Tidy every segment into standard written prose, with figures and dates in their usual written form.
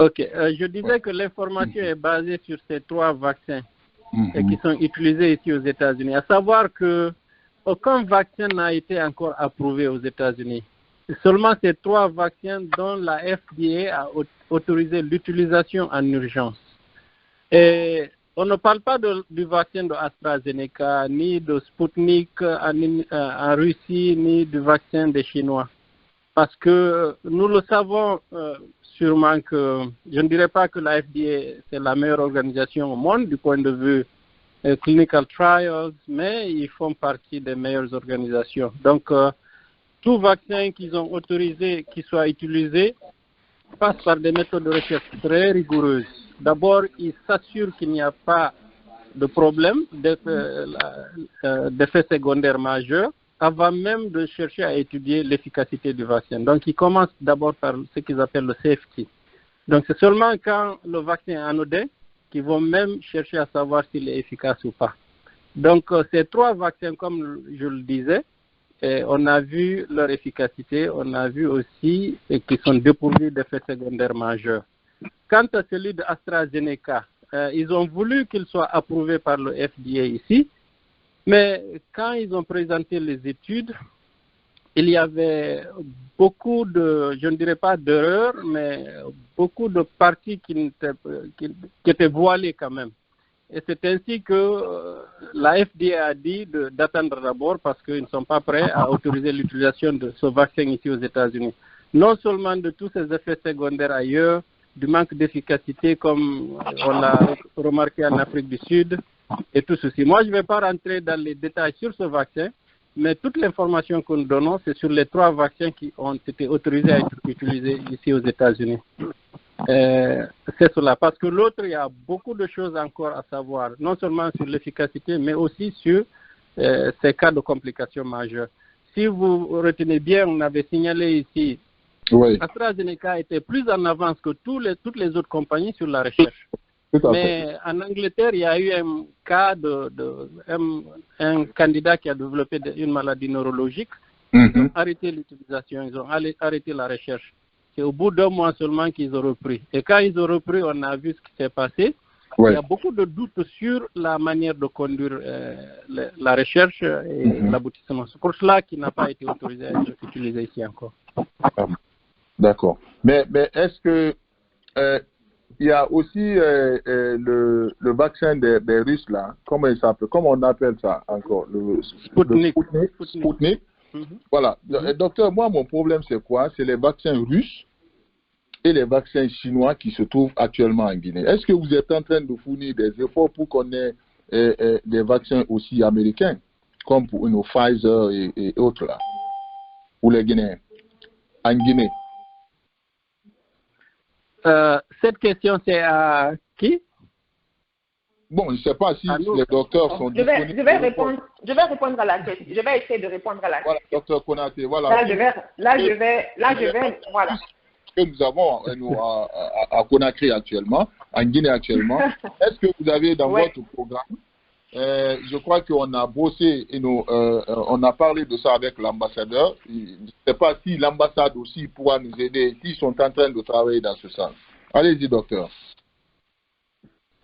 Ok, je disais que l'information est basée sur ces 3 vaccins qui sont utilisés ici aux États-Unis. À savoir que aucun vaccin n'a été encore approuvé aux États-Unis. Seulement ces 3 vaccins dont la FDA a autorisé l'utilisation en urgence. Et on ne parle pas du vaccin de AstraZeneca, ni de Sputnik en Russie, ni du vaccin des Chinois. Parce que nous le savons sûrement que, je ne dirais pas que la FDA c'est la meilleure organisation au monde du point de vue clinical trials, mais ils font partie des meilleures organisations. Donc, tout vaccin qu'ils ont autorisé, qui soit utilisé, passe par des méthodes de recherche très rigoureuses. D'abord, ils s'assurent qu'il n'y a pas de problème d'effets secondaires majeurs avant même de chercher à étudier l'efficacité du vaccin. Donc, ils commencent d'abord par ce qu'ils appellent le safety. Donc, c'est seulement quand le vaccin est anodin qu'ils vont même chercher à savoir s'il est efficace ou pas. Donc, ces 3 vaccins, comme je le disais, on a vu leur efficacité, on a vu aussi qu'ils sont dépourvus d'effets secondaires majeurs. Quant à celui de AstraZeneca, ils ont voulu qu'il soit approuvé par le FDA ici, mais quand ils ont présenté les études, il y avait beaucoup de, je ne dirais pas d'erreurs, mais beaucoup de parties qui étaient voilées quand même. Et c'est ainsi que la FDA a dit d'attendre d'abord parce qu'ils ne sont pas prêts à autoriser l'utilisation de ce vaccin ici aux États-Unis. Non seulement de tous ces effets secondaires ailleurs, du manque d'efficacité comme on l'a remarqué en Afrique du Sud et tout ceci. Moi, je ne vais pas rentrer dans les détails sur ce vaccin, mais toute l'information que nous donnons, c'est sur les 3 vaccins qui ont été autorisés à être utilisés ici aux États-Unis. C'est cela, parce que l'autre, il y a beaucoup de choses encore à savoir, non seulement sur l'efficacité, mais aussi sur ces cas de complications majeures. Si vous retenez bien, on avait signalé ici, AstraZeneca était plus en avance que toutes les autres compagnies sur la recherche. Mais en Angleterre, il y a eu un cas un candidat qui a développé une maladie neurologique. Ils ont arrêté l'utilisation, ils ont arrêté la recherche. C'est au bout d'1 mois seulement qu'ils ont repris. Et quand ils ont repris, on a vu ce qui s'est passé. Il y a beaucoup de doutes sur la manière de conduire la recherche et l'aboutissement. C'est pour cela qu'il n'a pas été autorisé à être utilisé ici encore. D'accord. Mais est-ce que il y a aussi le vaccin des Russes là, comment il s'appelle, comment on appelle ça encore, le Sputnik. Voilà. Docteur, moi mon problème c'est quoi? C'est les vaccins russes et les vaccins chinois qui se trouvent actuellement en Guinée. Est-ce que vous êtes en train de fournir des efforts pour qu'on ait des vaccins aussi américains, comme pour nos Pfizer et autres là, pour les Guinéens, en Guinée? Cette question, c'est à qui? Bon, je ne sais pas si les docteurs sont disponibles. Je vais répondre à la question. Je vais essayer de répondre à la question. Voilà, docteur Konaté, voilà. Là, je vais, voilà. Que nous avons à Conakry actuellement, en Guinée actuellement. Est-ce que vous avez dans votre programme, je crois qu'on a bossé, on a parlé de ça avec l'ambassadeur. Je ne sais pas si l'ambassade aussi pourra nous aider, s'ils sont en train de travailler dans ce sens. Allez-y, docteur.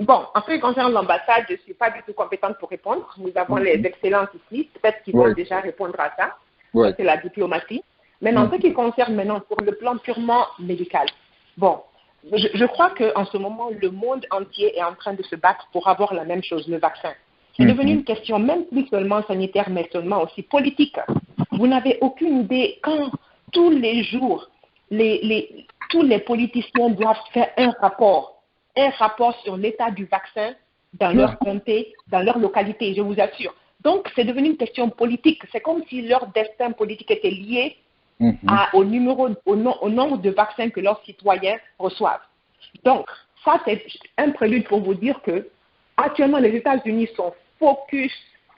Bon, en ce qui concerne l'ambassade, je ne suis pas du tout compétente pour répondre. Nous avons les excellences ici, peut-être qu'ils vont déjà répondre à ça. C'est la diplomatie. Maintenant, ce qui concerne maintenant pour le plan purement médical, bon, je crois qu'en ce moment, le monde entier est en train de se battre pour avoir la même chose, le vaccin. C'est devenu une question même plus seulement sanitaire, mais seulement aussi politique. Vous n'avez aucune idée quand tous les jours, tous les politiciens doivent faire un rapport sur l'état du vaccin dans leur comté, dans leur localité, je vous assure. Donc, c'est devenu une question politique. C'est comme si leur destin politique était lié au nombre de vaccins que leurs citoyens reçoivent. Donc, ça, c'est un prélude pour vous dire que actuellement, les États-Unis sont focus,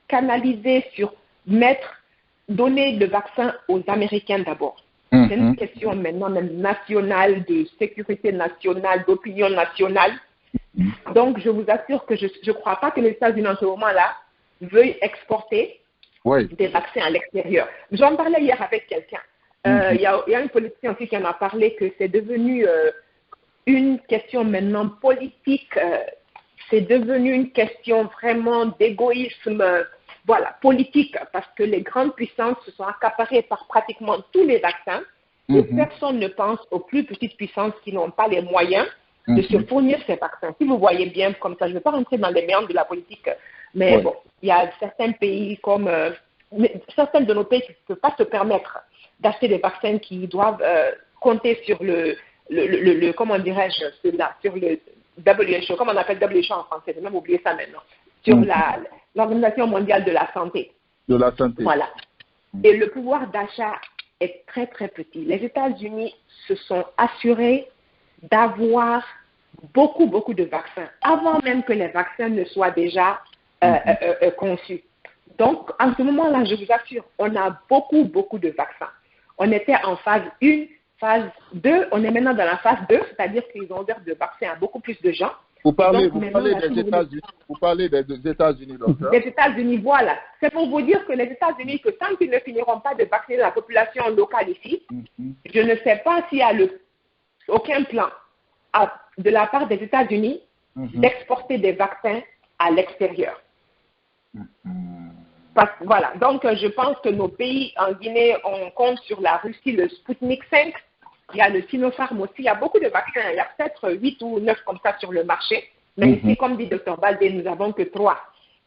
canalisés sur donner le vaccin aux Américains d'abord. C'est une question maintenant même nationale, de sécurité nationale, d'opinion nationale. Donc, je vous assure que je ne crois pas que les États-Unis en ce moment-là veuillent exporter des vaccins à l'extérieur. J'en parlais hier avec quelqu'un. Il y a un politicien aussi qui en a parlé que c'est devenu une question maintenant politique. C'est devenu une question vraiment d'égoïsme, politique, parce que les grandes puissances se sont accaparées par pratiquement tous les vaccins. Et personne ne pense aux plus petites puissances qui n'ont pas les moyens de se fournir ces vaccins. Si vous voyez bien comme ça, je ne vais pas rentrer dans les méandres de la politique, mais bon, il y a certains pays comme certains de nos pays qui ne peuvent pas se permettre d'acheter des vaccins qui doivent compter sur comment dirais-je, sur le WHO, comme on appelle WHO en français, j'ai même oublié ça maintenant, sur l'Organisation mondiale de la santé. De la santé. Voilà. Et le pouvoir d'achat est très, très petit. Les États-Unis se sont assurés d'avoir beaucoup, beaucoup de vaccins, avant même que les vaccins ne soient déjà conçus. Donc, en ce moment-là, je vous assure, on a beaucoup, beaucoup de vaccins. On était en phase 1, phase 2, on est maintenant dans la phase 2, c'est-à-dire qu'ils ont ouvert de vaccins à beaucoup plus de gens. Vous parlez des États-Unis. Vous parlez des États-Unis, docteur. Des États-Unis, voilà. C'est pour vous dire que les États-Unis, que tant qu'ils ne finiront pas de vacciner la population locale ici, je ne sais pas s'il y a aucun plan de la part des États-Unis d'exporter des vaccins à l'extérieur. Voilà. Donc, je pense que nos pays en Guinée, on compte sur la Russie, le Sputnik 5. Il y a le Sinopharm aussi. Il y a beaucoup de vaccins. Il y a peut-être 8 ou 9 comme ça sur le marché. Mais ici, comme dit Dr Baldé, nous n'avons que 3.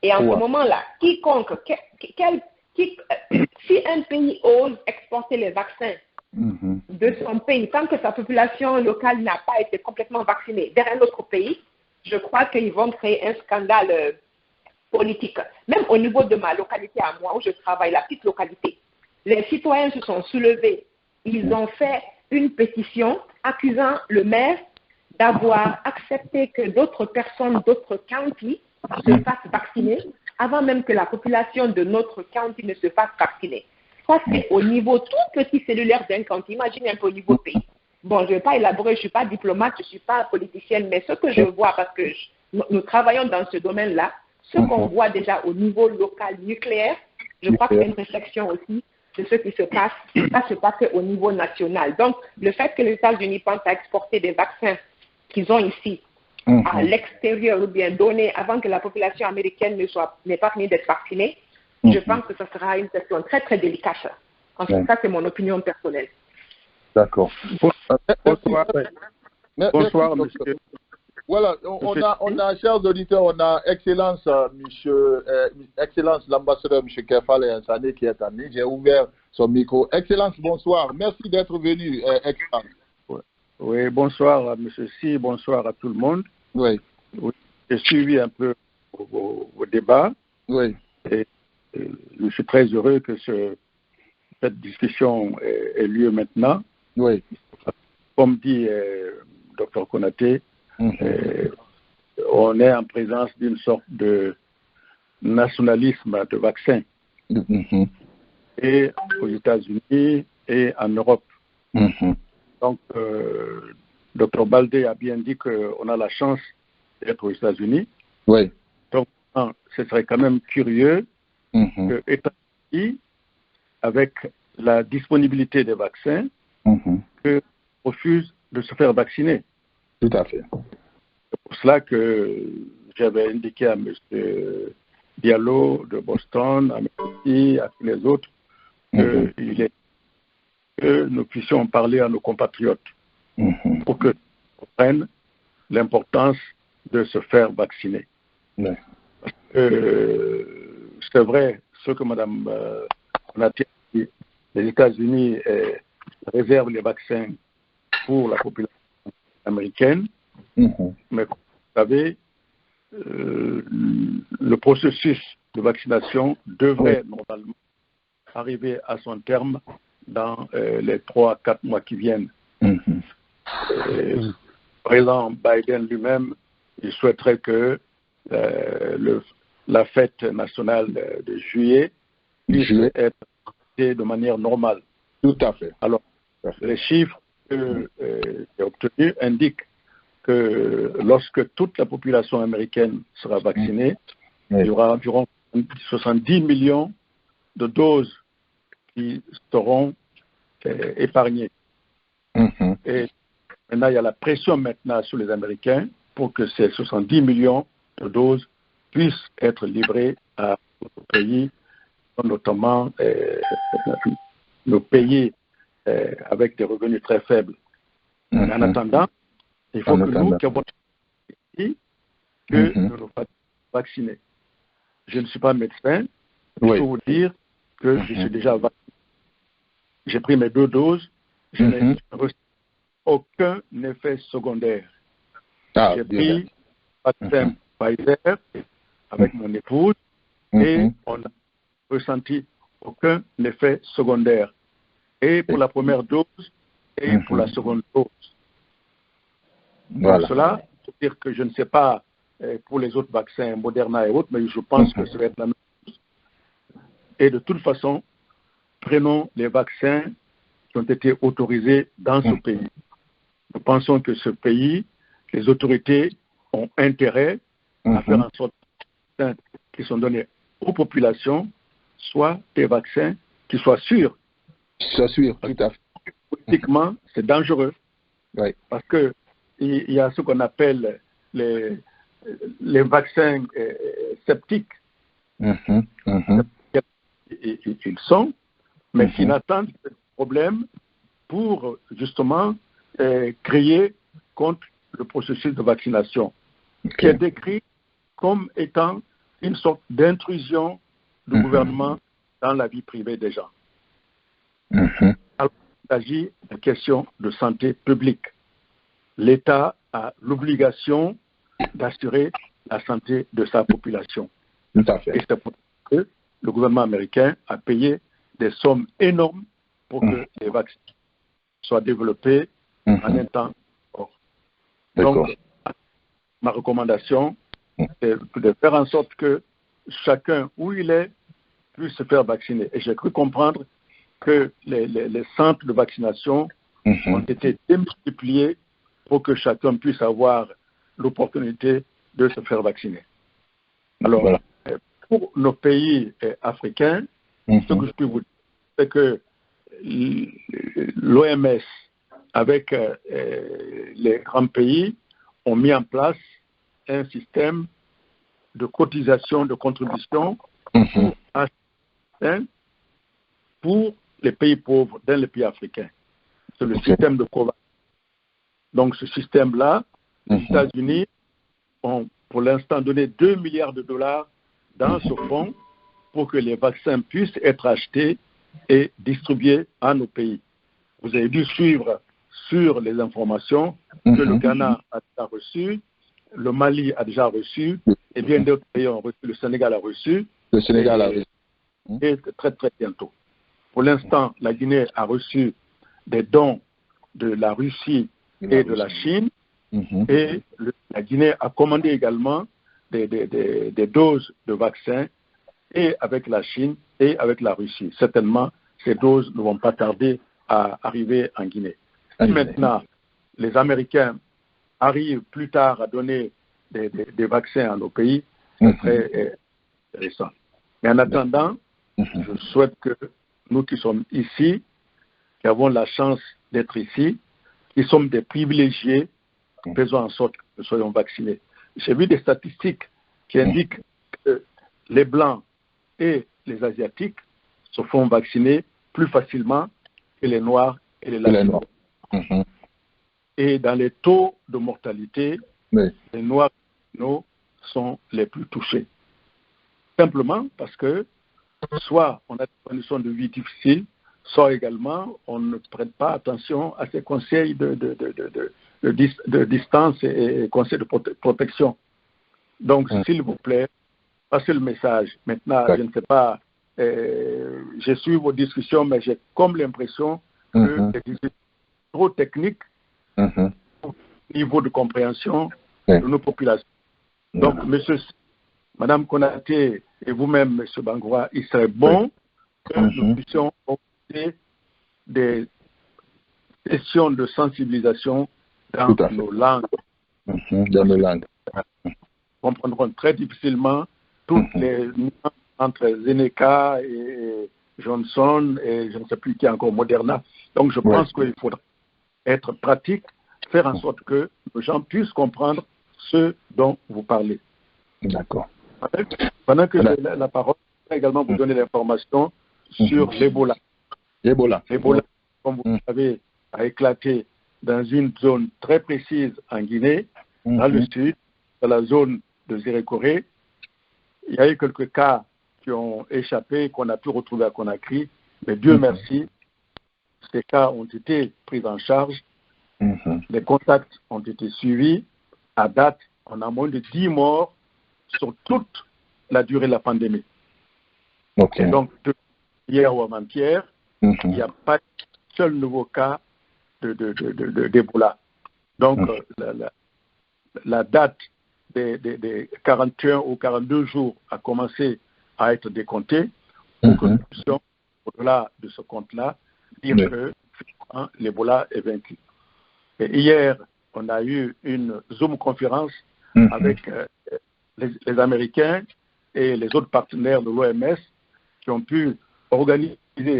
Et en ce moment-là, quiconque, si un pays ose exporter les vaccins de son pays, tant que sa population locale n'a pas été complètement vaccinée vers un autre pays, je crois qu'ils vont créer un scandale politique. Même au niveau de ma localité à moi, où je travaille, la petite localité, les citoyens se sont soulevés. Ils ont fait une pétition accusant le maire d'avoir accepté que d'autres personnes, d'autres counties se fassent vacciner avant même que la population de notre county ne se fasse vacciner. Ça, c'est au niveau tout petit cellulaire d'un county. Imaginez un peu au niveau pays. Bon, je ne vais pas élaborer, je ne suis pas diplomate, je ne suis pas politicienne, mais ce que je vois, parce que nous travaillons dans ce domaine-là, ce qu'on voit déjà au niveau local nucléaire, je crois que c'est une réflexion aussi de ce qui se passe, ça se passe au niveau national. Donc, le fait que les États-Unis pensent à exporter des vaccins qu'ils ont ici à l'extérieur ou bien donnés avant que la population américaine n'ait pas fini d'être vaccinée, je pense que ce sera une question très, très délicate. En tout cas, c'est mon opinion personnelle. D'accord. Bonsoir. Bonsoir, monsieur. Voilà, on a, chers auditeurs, on a Excellence, Excellence l'ambassadeur, M. Kefal Ansane, qui est en ligne. J'ai ouvert son micro. Excellence, bonsoir. Merci d'être venu, Excellence. Oui, bonsoir, M. Si, bonsoir à tout le monde. Oui. J'ai suivi un peu vos débats. Oui. Et je suis très heureux que cette discussion ait lieu maintenant. Oui. Comme dit Dr Konaté, on est en présence d'une sorte de nationalisme de vaccins et aux États-Unis et en Europe. Donc, Dr Baldé a bien dit qu'on a la chance d'être aux États-Unis. Oui. Donc, ce serait quand même curieux que États-Unis, avec la disponibilité des vaccins, refusent de se faire vacciner. Tout à fait. C'est pour cela que j'avais indiqué à M. Diallo de Boston, à M. Messi, à tous les autres, que nous puissions parler à nos compatriotes pour qu'ils comprennent l'importance de se faire vacciner. Parce que c'est vrai, ce que Mme Konaté a dit, les États-Unis réservent les vaccins pour la population américaine, mais comme vous savez, le processus de vaccination devrait normalement arriver à son terme dans les 3-4 mois qui viennent. Le président Biden lui-même, il souhaiterait que la fête nationale de juillet puisse être faite de manière normale. Tout à fait. Alors, les chiffres que j'ai obtenus indiquent que lorsque toute la population américaine sera vaccinée, il y aura environ 70 millions de doses qui seront épargnées. Et Maintenant, il y a la pression maintenant sur les Américains pour que ces 70 millions de doses puissent être livrées à d'autres pays, notamment nos pays avec des revenus très faibles. Mais en attendant, il faut que nous, qui avons ici, que nous nous fassions vacciner. Je ne suis pas médecin, je peux vous dire que je suis déjà vacciné. J'ai pris mes 2 doses, je n'ai reçu aucun effet secondaire. J'ai pris le vaccin Pfizer avec mon épouse et on n'a ressenti aucun effet secondaire. Et pour la première dose et pour la seconde dose. Voilà. Donc cela, c'est dire que je ne sais pas pour les autres vaccins, Moderna et autres, mais je pense que ça va être la même chose. Et de toute façon, prenons les vaccins qui ont été autorisés dans ce pays. Nous pensons que ce pays, les autorités ont intérêt à faire en sorte que les vaccins qui sont donnés aux populations soient des vaccins qui soient sûrs. C'est sûr, tout à fait. Politiquement, c'est dangereux. Oui. Parce qu'il y a ce qu'on appelle les vaccins sceptiques. Ils sont, mais qui n'attendent pas de problème pour justement créer contre le processus de vaccination, qui est décrit comme étant une sorte d'intrusion du gouvernement dans la vie privée des gens. Alors, il s'agit de questions de santé publique. L'État a l'obligation d'assurer la santé de sa population. Tout à fait. Et c'est pour ça que le gouvernement américain a payé des sommes énormes pour que les vaccins soient développés en un temps fort. Donc, ma recommandation, c'est de faire en sorte que chacun, où il est, puisse se faire vacciner. Et j'ai cru comprendre que les centres de vaccination ont été démultipliés pour que chacun puisse avoir l'opportunité de se faire vacciner. Alors, pour nos pays africains, ce que je peux vous dire, c'est que l'OMS, avec les grands pays, ont mis en place un système de cotisation, de contribution pour les pays pauvres dans les pays africains. C'est le système de COVAX. Donc, ce système-là, les États-Unis ont pour l'instant donné 2 milliards de dollars dans ce fonds pour que les vaccins puissent être achetés et distribués à nos pays. Vous avez dû suivre sur les informations que le Ghana a déjà reçu, le Mali a déjà reçu, et bien d'autres pays ont reçu, le Sénégal a reçu. Le Sénégal a reçu. Et très très bientôt. Pour l'instant, la Guinée a reçu des dons de la Russie et de la Chine, et la Guinée a commandé également des doses de vaccins et avec la Chine et avec la Russie. Certainement, ces doses ne vont pas tarder à arriver en Guinée. Si maintenant, les Américains arrivent plus tard à donner des vaccins à nos pays, ce serait intéressant. Mais en attendant, je souhaite que nous qui sommes ici, qui avons la chance d'être ici, qui sommes des privilégiés, faisons en sorte que nous soyons vaccinés. J'ai vu des statistiques qui indiquent que les Blancs et les Asiatiques se font vacciner plus facilement que les Noirs et les Latinos. Et dans les taux de mortalité, les Noirs et les Latinos sont les plus touchés. Simplement parce que soit on a des conditions de vie difficiles, soit également on ne prête pas attention à ces conseils de distance et conseils de protection. Donc, s'il vous plaît, passez le message. Maintenant, je ne sais pas, je suis vos discussions, mais j'ai comme l'impression que c'est trop technique au niveau de compréhension de nos populations. Donc, Madame Konaté et vous-même, M. Bangoura, il serait bon que nous puissions organiser des sessions de sensibilisation dans nos langues. Dans nos langues. Comprendront très difficilement toutes les nuances entre Zeneca et Johnson et je ne sais plus qui encore, Moderna. Donc je pense qu'il faudra être pratique, faire en sorte que les gens puissent comprendre ce dont vous parlez. D'accord. Pendant que j'ai la parole, je vais également vous donner l'information sur l'Ebola. L'Ebola, comme vous le savez, a éclaté dans une zone très précise en Guinée, dans le sud, dans la zone de Zérékoré. Il y a eu quelques cas qui ont échappé, qu'on a pu retrouver à Conakry, mais Dieu merci, ces cas ont été pris en charge, les contacts ont été suivis. À date, on a moins de 10 morts sur toute la durée de la pandémie. Et donc, hier ou avant-hier, il n'y a pas de seul nouveau cas d'Ebola. Donc, la date des 41 ou 42 jours a commencé à être décomptée pour que nous puissions, au-delà de ce compte-là, dire que l'Ebola est vaincu. Et hier, on a eu une Zoom-conférence avec les Américains et les autres partenaires de l'OMS qui ont pu organiser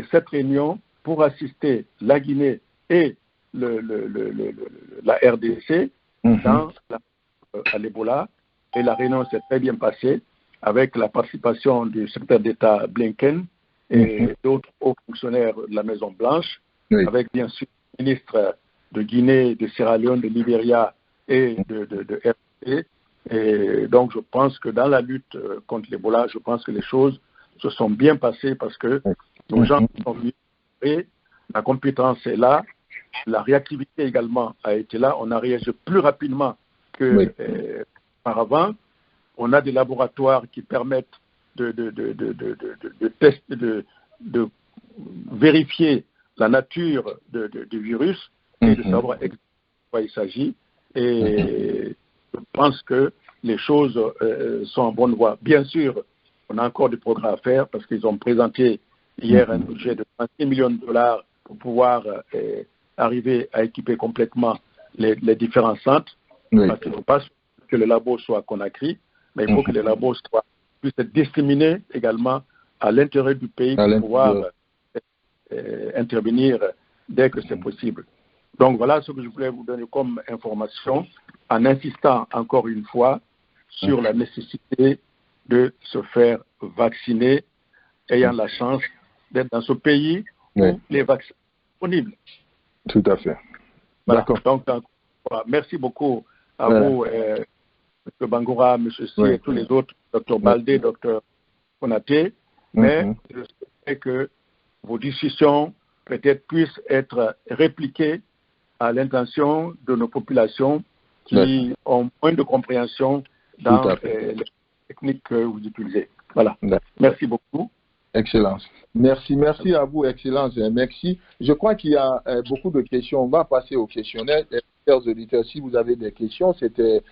cette réunion pour assister la Guinée et la RDC à l'Ebola. Et la réunion s'est très bien passée avec la participation du secrétaire d'État Blinken et d'autres hauts fonctionnaires de la Maison-Blanche, avec bien sûr le ministre de Guinée, de Sierra Leone, de Libéria et de RDC. Et donc, je pense que dans la lutte contre l'Ebola, je pense que les choses se sont bien passées parce que nos gens sont mieux préparés, la compétence est là, la réactivité également a été là, on a réagi plus rapidement qu'auparavant. On a des laboratoires qui permettent de vérifier la nature du virus et de savoir exactement de quoi il s'agit. Et je pense que les choses sont en bonne voie. Bien sûr, on a encore des progrès à faire parce qu'ils ont présenté hier un budget de 36 millions de dollars pour pouvoir arriver à équiper complètement les différents centres. Parce qu'il ne faut pas que le labo soit à Conakry, mais il faut que les labos puissent être disséminés également à l'intérieur du pays pour pouvoir intervenir dès que c'est possible. Donc voilà ce que je voulais vous donner comme information en insistant encore une fois sur la nécessité de se faire vacciner, ayant la chance d'être dans ce pays où les vaccins sont disponibles. Tout à fait. Voilà. Donc, merci beaucoup à vous, M. Bangoura, M. Si et tous les autres, Dr Baldé, Dr Konaté. Mais je sais que vos discussions peut-être puissent être répliquées à l'intention de nos populations qui ont moins de compréhension dans les techniques que vous utilisez. Voilà. Merci beaucoup. Excellence. Merci à vous, Excellence. Merci. Je crois qu'il y a beaucoup de questions. On va passer au questionnaire. Chers auditeurs, si vous avez des questions, c'était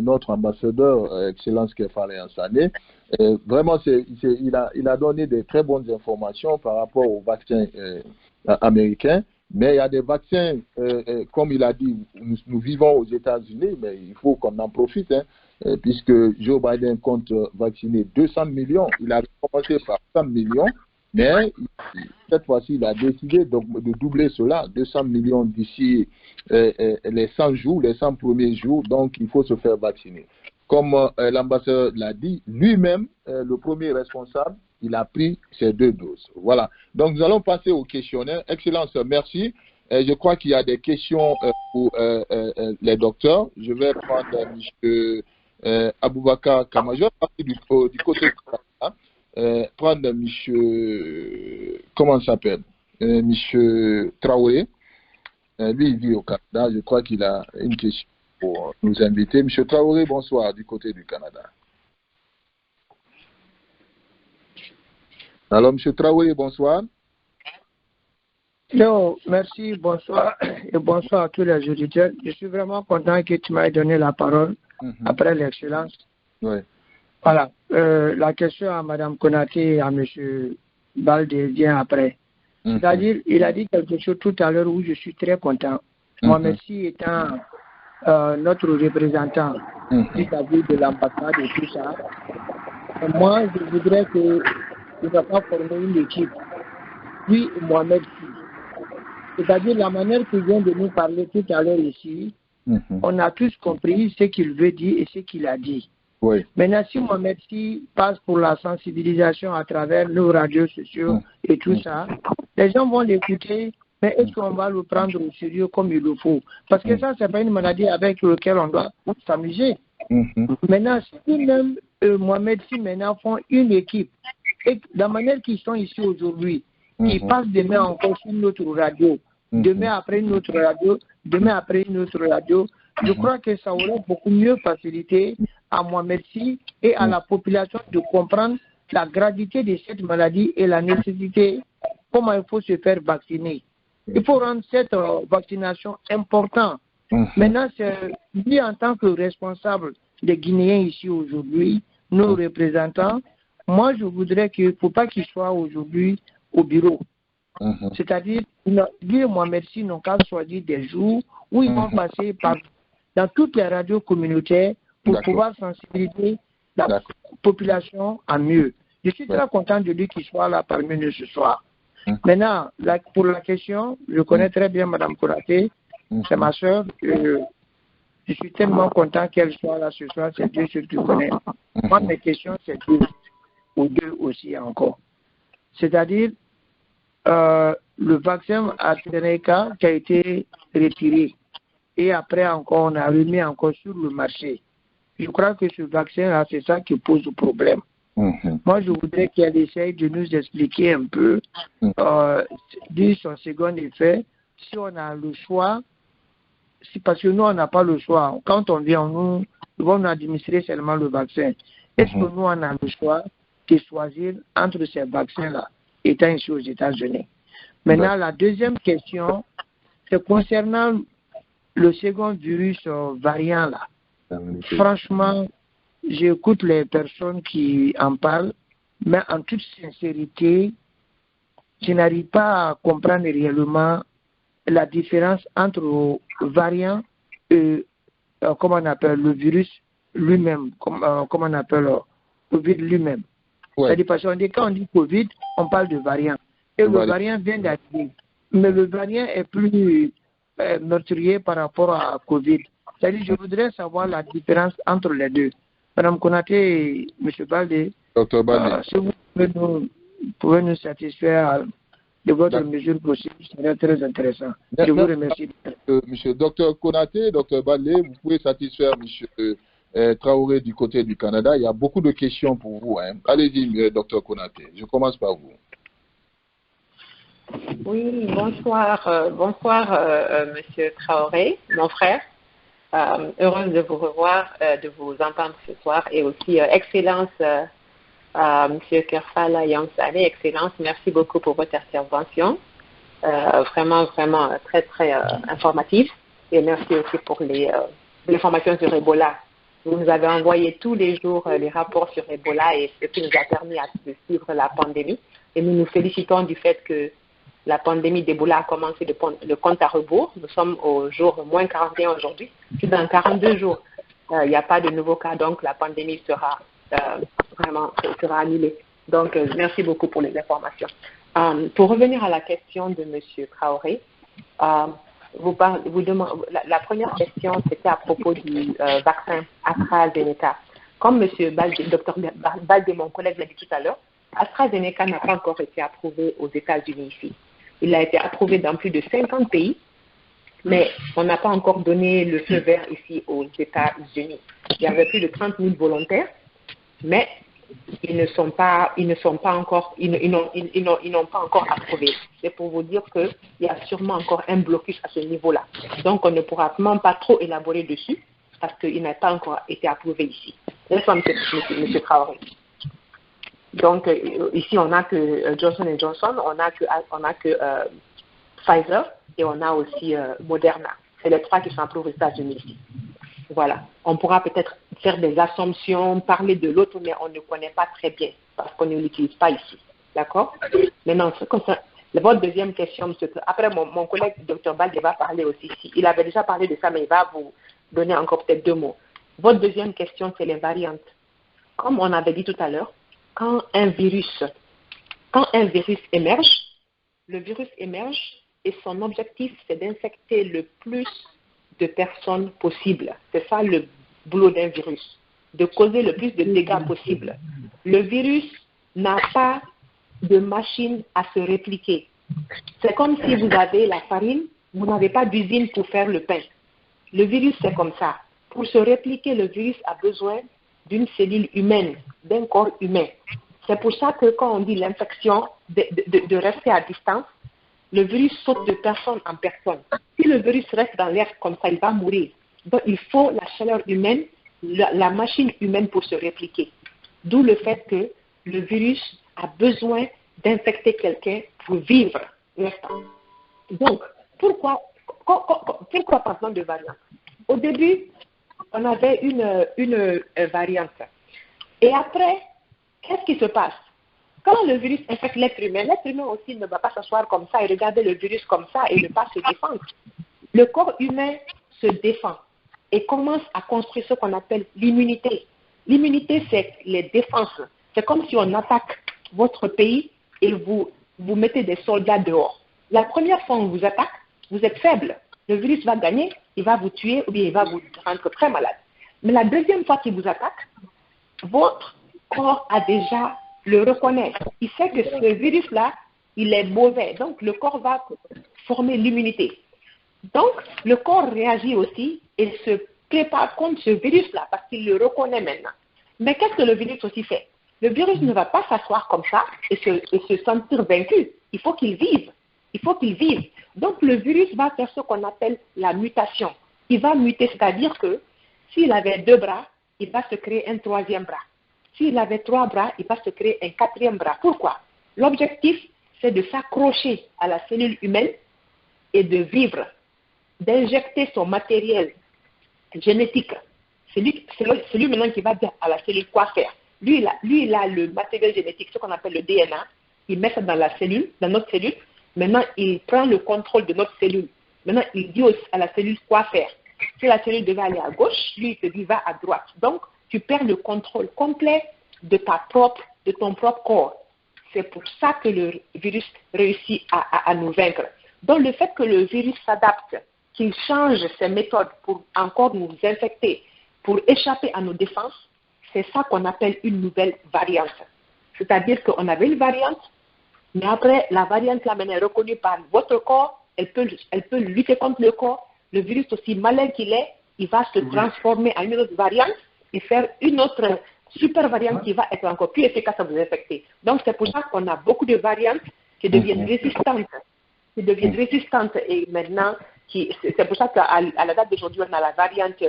notre ambassadeur, Excellence Kefale Ansane. Vraiment, il a donné de très bonnes informations par rapport aux vaccins américains. Mais il y a des vaccins, comme il a dit, nous vivons aux États-Unis, mais il faut qu'on en profite, puisque Joe Biden compte vacciner 200 millions. Il a commencé par 100 millions, mais cette fois-ci, il a décidé de doubler cela, 200 millions d'ici les 100 jours, les 100 premiers jours, donc il faut se faire vacciner. Comme l'ambassadeur l'a dit, lui-même, le premier responsable, il a pris ces 2 doses. Voilà. Donc, nous allons passer au questionnaire. Excellence, merci. Je crois qu'il y a des questions pour les docteurs. Je vais prendre M. Aboubakar Kamajo, du côté de Canada. Prendre M. Comment ça s'appelle M. Traoré. Lui, il vit au Canada. Je crois qu'il a une question pour nous inviter. M. Traoré, bonsoir, du côté du Canada. Alors, M. Traoré, bonsoir. Non, merci, bonsoir et bonsoir à tous les auditeurs. Je suis vraiment content que tu m'aies donné la parole après l'excellence. Oui. Voilà, la question à Mme Konaté et à M. Baldé vient après. C'est-à-dire, il a dit quelque chose tout à l'heure où je suis très content. Moi, merci étant notre représentant vis-à-vis de l'ambassade et tout ça. Moi, je voudrais qu'il ne va pas former une équipe. Lui et Mohamed Si. C'est-à-dire la manière qu'il vient de nous parler tout à l'heure ici, on a tous compris ce qu'il veut dire et ce qu'il a dit. Oui. Maintenant, si Mohamed Sy passe pour la sensibilisation à travers nos radios sociaux et tout ça, les gens vont l'écouter, mais est-ce qu'on va le prendre au sérieux comme il le faut? Parce que ça, c'est pas une maladie avec laquelle on doit s'amuser. Maintenant, si même Mohamed Sy maintenant font une équipe, et de la manière qu'ils sont ici aujourd'hui, ils passent demain encore sur notre radio, demain après une autre radio, demain après une autre radio, je crois que ça aurait beaucoup mieux facilité à Mohamed Sy et à la population de comprendre la gravité de cette maladie et la nécessité, comment il faut se faire vacciner. Il faut rendre cette vaccination importante. Maintenant, c'est lui en tant que responsable des Guinéens ici aujourd'hui, nos représentants, moi je voudrais qu'il ne faut pas qu'il soit aujourd'hui au bureau. C'est-à-dire, lui et Mohamed Sy n'ont qu'à choisir des jours où ils vont passer dans toutes les radios communautaires pour pouvoir sensibiliser la population à mieux. Je suis très content de lui qu'il soit là parmi nous ce soir. Maintenant, pour la question, je connais très bien Mme Konaté, c'est ma soeur. Je suis tellement content qu'elle soit là ce soir, c'est Dieu seul qui connaît. Moi, mes questions, c'est deux aussi encore. C'est-à-dire, le vaccin AstraZeneca qui a été retiré et après encore, on a remis encore sur le marché. Je crois que ce vaccin-là, c'est ça qui pose le problème. Moi, je voudrais qu'elle essaye de nous expliquer un peu, dire son second effet, si on a le choix, parce que nous, on n'a pas le choix. Quand on vient, nous vont nous administrer seulement le vaccin. Est-ce que nous, on a le choix de choisir entre ces vaccins-là, étant ici aux États-Unis? Maintenant, la deuxième question, c'est concernant le second virus variant-là. Franchement, j'écoute les personnes qui en parlent, mais en toute sincérité, je n'arrive pas à comprendre réellement la différence entre le variant et comment on appelle le virus lui-même, comment on appelle le Covid lui-même. C'est-à-dire parce qu'on dit quand on dit Covid, on parle de variant. Et le variant vient d'arriver. Mais le variant est plus meurtrier par rapport à Covid. C'est-à-dire, je voudrais savoir la différence entre les deux. Madame Konaté et M. Baldé, Dr. Baldé. Si vous pouvez nous satisfaire de votre mesure possible, ce serait très intéressant. Je vous remercie. Monsieur Dr. Konaté, Dr. Baldé, vous pouvez satisfaire M. Traoré du côté du Canada. Il y a beaucoup de questions pour vous. Allez-y, Dr. Konaté. Je commence par vous. Oui, bonsoir. Monsieur Traoré, mon frère. Heureuse de vous revoir, de vous entendre ce soir. Et aussi, Excellence, Monsieur Kerfala Yansane, Excellence, merci beaucoup pour votre intervention. Vraiment très, très informative. Et merci aussi pour les informations sur Ebola. Vous nous avez envoyé tous les jours les rapports sur Ebola et ce qui nous a permis de suivre la pandémie. Et nous nous félicitons du fait que la pandémie d'Ebola a commencé le compte à rebours. Nous sommes au jour moins 41 aujourd'hui. Puis dans 42 jours, il n'y a pas de nouveaux cas, donc la pandémie sera annulée. Donc, merci beaucoup pour les informations. Pour revenir à la question de M. Traoré, la première question, c'était à propos du vaccin AstraZeneca. Comme Dr. Baldé, mon collègue, l'a dit tout à l'heure, AstraZeneca n'a pas encore été approuvé aux États-Unis ici. Il a été approuvé dans plus de 50 pays, mais on n'a pas encore donné le feu vert ici aux États-Unis. Il y avait plus de 30 000 volontaires, mais ils n'ont pas encore approuvé. C'est pour vous dire qu'il y a sûrement encore un blocus à ce niveau-là. Donc, on ne pourra vraiment pas trop élaborer dessus parce qu'il n'a pas encore été approuvé ici. N'est-ce pas, M. Traoré? Donc, ici, on n'a que Johnson & Johnson, on n'a que Pfizer et on a aussi Moderna. C'est les trois qui sont approuvés aux États-Unis ici. Voilà. On pourra peut-être faire des assumptions, parler de l'autre, mais on ne connaît pas très bien parce qu'on ne l'utilise pas ici. D'accord? Maintenant, votre deuxième question, monsieur, après mon collègue Dr. Baldé va parler aussi ici. Il avait déjà parlé de ça, mais il va vous donner encore peut-être 2 mots. Votre deuxième question, c'est les variantes. Comme on avait dit tout à l'heure, quand un virus émerge, le virus émerge et son objectif, c'est d'infecter le plus de personnes possible. C'est ça le boulot d'un virus, de causer le plus de dégâts possible. Le virus n'a pas de machine à se répliquer. C'est comme si vous avez la farine, vous n'avez pas d'usine pour faire le pain. Le virus, c'est comme ça. Pour se répliquer, le virus a besoin d'une cellule humaine, d'un corps humain. C'est pour ça que quand on dit l'infection, de rester à distance, le virus saute de personne en personne. Si le virus reste dans l'air comme ça, il va mourir. Donc, il faut la chaleur humaine, la machine humaine pour se répliquer. D'où le fait que le virus a besoin d'infecter quelqu'un pour vivre. Donc, pourquoi parlons de variante? Au début, on avait une variante. Et après, qu'est-ce qui se passe? Quand le virus infecte l'être humain aussi ne va pas s'asseoir comme ça et regarder le virus comme ça et ne pas se défendre. Le corps humain se défend et commence à construire ce qu'on appelle l'immunité. L'immunité, c'est les défenses. C'est comme si on attaque votre pays et vous mettez des soldats dehors. La première fois qu'on vous attaque, vous êtes faible. Le virus va gagner, il va vous tuer ou bien il va vous rendre très malade. Mais la deuxième fois qu'il vous attaque, votre corps a déjà le reconnaît. Il sait que ce virus-là, il est mauvais. Donc, le corps va former l'immunité. Donc, le corps réagit aussi et se prépare contre ce virus-là parce qu'il le reconnaît maintenant. Mais qu'est-ce que le virus aussi fait? Le virus ne va pas s'asseoir comme ça et se sentir vaincu. Il faut qu'il vive. Il faut qu'il vive. Donc, le virus va faire ce qu'on appelle la mutation. Il va muter, c'est-à-dire que s'il avait 2 bras, il va se créer un 3e bras. S'il avait 3 bras, il va se créer un 4e bras. Pourquoi? L'objectif, c'est de s'accrocher à la cellule humaine et de vivre, d'injecter son matériel génétique. C'est lui maintenant qui va dire à la cellule quoi faire. Lui, il a le matériel génétique, ce qu'on appelle le DNA. Il met ça dans la cellule, dans notre cellule. Maintenant, il prend le contrôle de notre cellule. Maintenant, il dit à la cellule quoi faire. Si la cellule devait aller à gauche, lui, il te dit va à droite. Donc, tu perds le contrôle complet de ton propre corps. C'est pour ça que le virus réussit à nous vaincre. Donc, le fait que le virus s'adapte, qu'il change ses méthodes pour encore nous infecter, pour échapper à nos défenses, c'est ça qu'on appelle une nouvelle variante. C'est-à-dire qu'on avait une variante, mais après, la variante là maintenant est reconnue par votre corps, elle peut lutter contre le corps. Le virus, aussi malin qu'il est, il va se transformer en une autre variante et faire une autre super variante qui va être encore plus efficace à vous infecter. Donc, c'est pour ça qu'on a beaucoup de variantes qui deviennent résistantes. Et maintenant, c'est pour ça qu'à la date d'aujourd'hui, on a la variante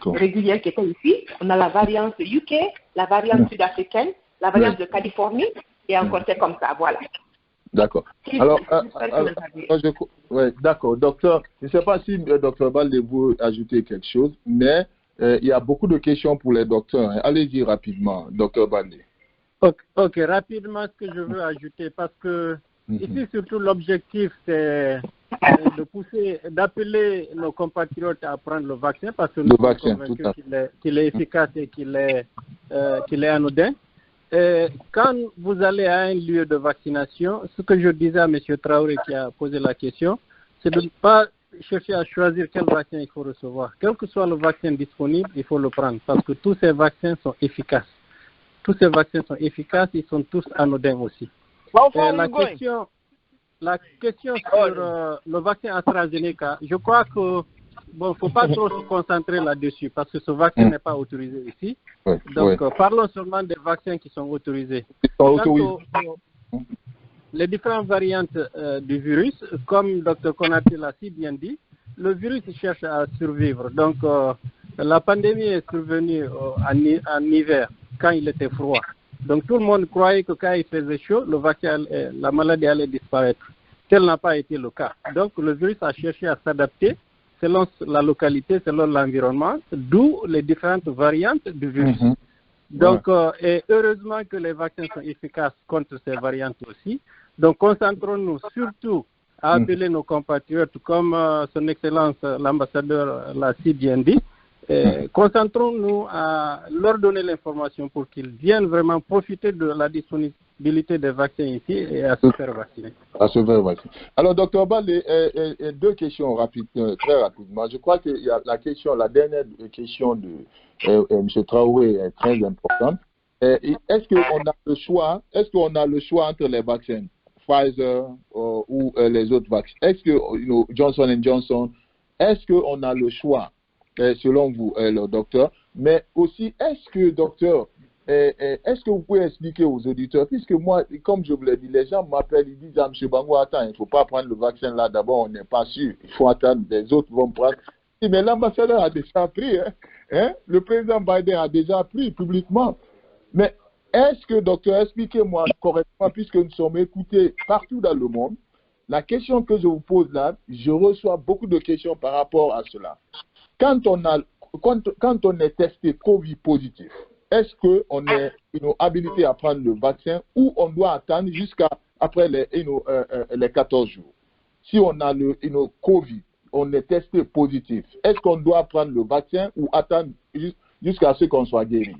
régulière qui était ici, on a la variante UK, la variante sud-africaine, la variante de Californie, et encore c'est comme ça, voilà. D'accord. Alors, d'accord, docteur, je ne sais pas si docteur Balde veut ajouter quelque chose, mais il y a beaucoup de questions pour les docteurs. Hein. Allez-y rapidement, docteur Balde. Ok, rapidement, ce que je veux ajouter, parce que ici, surtout, l'objectif, c'est d'appeler nos compatriotes à prendre le vaccin, parce que nous sommes convaincus qu'il est efficace et qu'il est anodin. Quand vous allez à un lieu de vaccination, ce que je disais à M. Traoré qui a posé la question, c'est de ne pas chercher à choisir quel vaccin il faut recevoir. Quel que soit le vaccin disponible, il faut le prendre parce que tous ces vaccins sont efficaces. Tous ces vaccins sont efficaces, ils sont tous anodins aussi. La question sur le vaccin AstraZeneca, je crois que bon, faut pas trop se concentrer là-dessus parce que ce vaccin n'est pas autorisé ici. Donc, parlons seulement des vaccins qui sont autorisés. Les différentes variantes du virus, comme Dr Konaté l'a si bien dit, le virus cherche à survivre. Donc, la pandémie est survenue en hiver, quand il était froid. Donc, tout le monde croyait que quand il faisait chaud, la maladie allait disparaître. Tel n'a pas été le cas. Donc, le virus a cherché à s'adapter selon la localité, selon l'environnement, d'où les différentes variantes du virus. Donc, et heureusement que les vaccins sont efficaces contre ces variantes aussi. Donc, concentrons-nous surtout à appeler nos compatriotes, comme son Excellence l'ambassadeur l'a si bien dit, concentrons-nous à leur donner l'information pour qu'ils viennent vraiment profiter de la disponibilité des vaccins ici et à se faire vacciner. À se faire vacciner. Alors, docteur Baldé, deux questions très rapidement. Je crois que la dernière question de M. Traoré est très importante. Est-ce qu'on a le choix entre les vaccins Pfizer ou les autres vaccins? Est-ce que Johnson & Johnson, est-ce qu'on a le choix, selon vous, le docteur? Mais aussi, est-ce que, docteur, est-ce que vous pouvez expliquer aux auditeurs, puisque moi, comme je vous l'ai dit, les gens m'appellent, ils disent, M. Bango, attends, il ne faut pas prendre le vaccin là, d'abord, on n'est pas sûr, il faut attendre, les autres vont prendre. Mais l'ambassadeur a déjà pris, le président Biden a déjà pris publiquement. Mais est-ce que, docteur, expliquez-moi correctement, puisque nous sommes écoutés partout dans le monde, la question que je vous pose là, je reçois beaucoup de questions par rapport à cela. Quand on est testé Covid positif, est-ce qu'on est habilité à prendre le vaccin ou on doit attendre jusqu'à après les 14 jours? Si on a le Covid, on est testé positif, est-ce qu'on doit prendre le vaccin ou attendre jusqu'à ce qu'on soit guéri?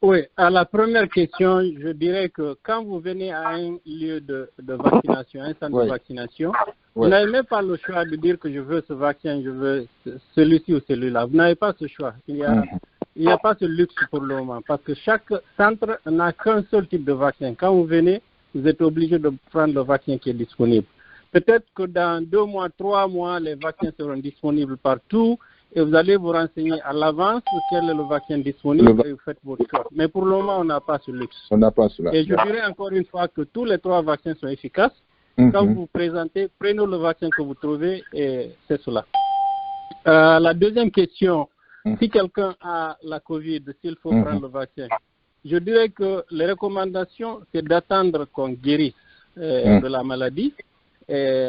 Oui, à la première question, je dirais que quand vous venez à un lieu de vaccination, un centre de vaccination, vous n'avez même pas le choix de dire que je veux ce vaccin, je veux celui-ci ou celui-là. Vous n'avez pas ce choix. Il n'y a pas ce luxe pour le moment parce que chaque centre n'a qu'un seul type de vaccin. Quand vous venez, vous êtes obligé de prendre le vaccin qui est disponible. Peut-être que dans 2 mois, 3 mois, les vaccins seront disponibles partout. Et vous allez vous renseigner à l'avance quel est le vaccin disponible et vous faites votre choix. Mais pour le moment, on n'a pas ce luxe. On n'a pas cela. Et je dirais encore une fois que tous les 3 vaccins sont efficaces. Quand vous vous présentez, prenez le vaccin que vous trouvez et c'est cela. La deuxième question, si quelqu'un a la COVID, s'il faut prendre le vaccin, je dirais que les recommandations, c'est d'attendre qu'on guérisse de la maladie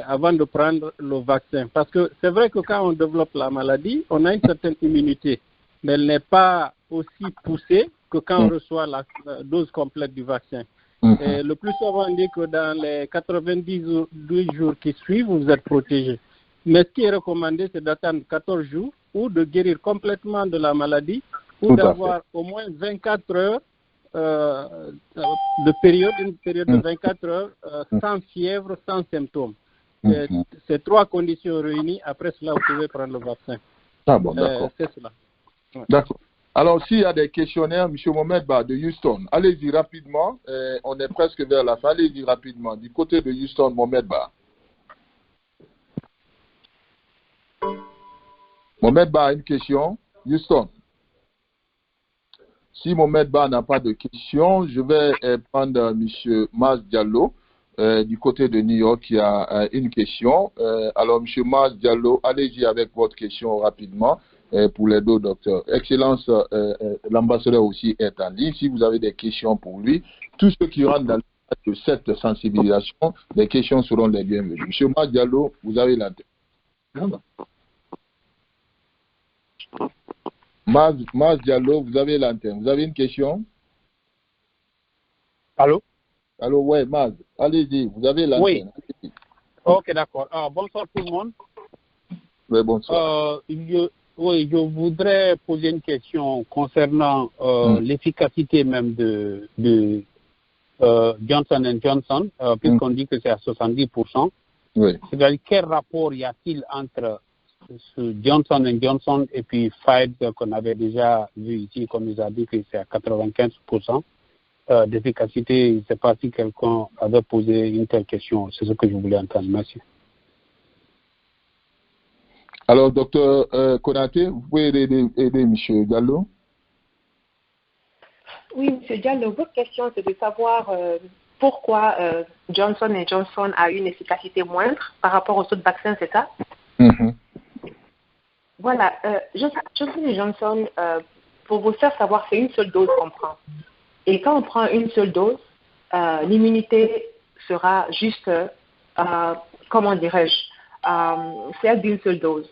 avant de prendre le vaccin. Parce que c'est vrai que quand on développe la maladie, on a une certaine immunité, mais elle n'est pas aussi poussée que quand on reçoit la dose complète du vaccin. Et le plus souvent, on dit que dans les 92 jours qui suivent, vous êtes protégé. Mais ce qui est recommandé, c'est d'attendre 14 jours ou de guérir complètement de la maladie ou d'avoir au moins 24 heures une période de 24 heures sans fièvre, sans symptômes. Ces 3 conditions réunies, après cela, vous pouvez prendre le vaccin. Ah bon, d'accord. C'est cela. Ouais. D'accord. Alors, s'il y a des questionnaires, M. Mohamed Ba de Houston, allez-y rapidement. On est presque vers la fin. Allez-y rapidement. Du côté de Houston, Mohamed Ba. Mohamed Ba a une question. Houston. Si Mohamed Ba n'a pas de questions, je vais prendre M. Mas Diallo du côté de New York qui a une question. Alors, M. Mas Diallo, allez-y avec votre question rapidement pour les 2 docteurs. Excellence, l'ambassadeur aussi est en ligne. Si vous avez des questions pour lui, tous ceux qui rentrent dans le cadre de cette sensibilisation, les questions seront les bienvenues. M. Mas Diallo, vous avez l'antenne. Mas Diallo, vous avez l'antenne. Vous avez une question? Allô? Allô, ouais, Mas. Allez-y, vous avez l'antenne. Oui. Ok, d'accord. Bonsoir tout le monde. Oui, bonsoir. Je voudrais poser une question concernant l'efficacité même de Johnson & Johnson, puisqu'on dit que c'est à 70%. Oui. C'est-à-dire, quel rapport y a-t-il entre ce Johnson & Johnson et puis Pfizer qu'on avait déjà vu ici, comme ils ont dit que c'est à 95% d'efficacité? Je ne sais pas si quelqu'un avait posé une telle question. C'est ce que je voulais entendre. Merci. Alors, docteur Konaté, vous pouvez aider M. Diallo? Oui, M. Diallo, votre question, c'est de savoir pourquoi Johnson & Johnson a une efficacité moindre par rapport aux autres vaccins, c'est ça? Voilà, Johnson & Johnson, pour vous faire savoir, c'est une seule dose qu'on prend. Et quand on prend une seule dose, l'immunité sera juste, comment dirais-je, celle d'une seule dose.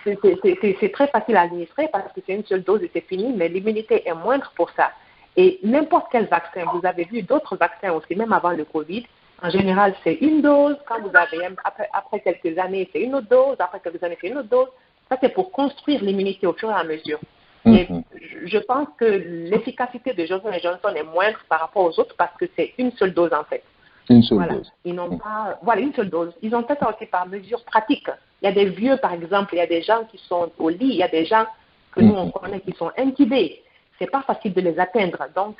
C'est très facile à administrer parce que c'est une seule dose et c'est fini, mais l'immunité est moindre pour ça. Et n'importe quel vaccin, vous avez vu d'autres vaccins aussi, même avant le Covid, en général, c'est une dose. Quand vous avez, après quelques années, c'est une autre dose. Après quelques années, c'est une autre dose. Ça, c'est pour construire l'immunité au fur et à mesure. Et je pense que l'efficacité de Johnson & Johnson est moindre par rapport aux autres parce que c'est une seule dose en fait. Une seule dose. Ils n'ont pas, une seule dose. Ils ont fait ça aussi par mesure pratique. Il y a des vieux, par exemple, il y a des gens qui sont au lit, il y a des gens que nous on connaît qui sont intubés. C'est pas facile de les atteindre. Donc,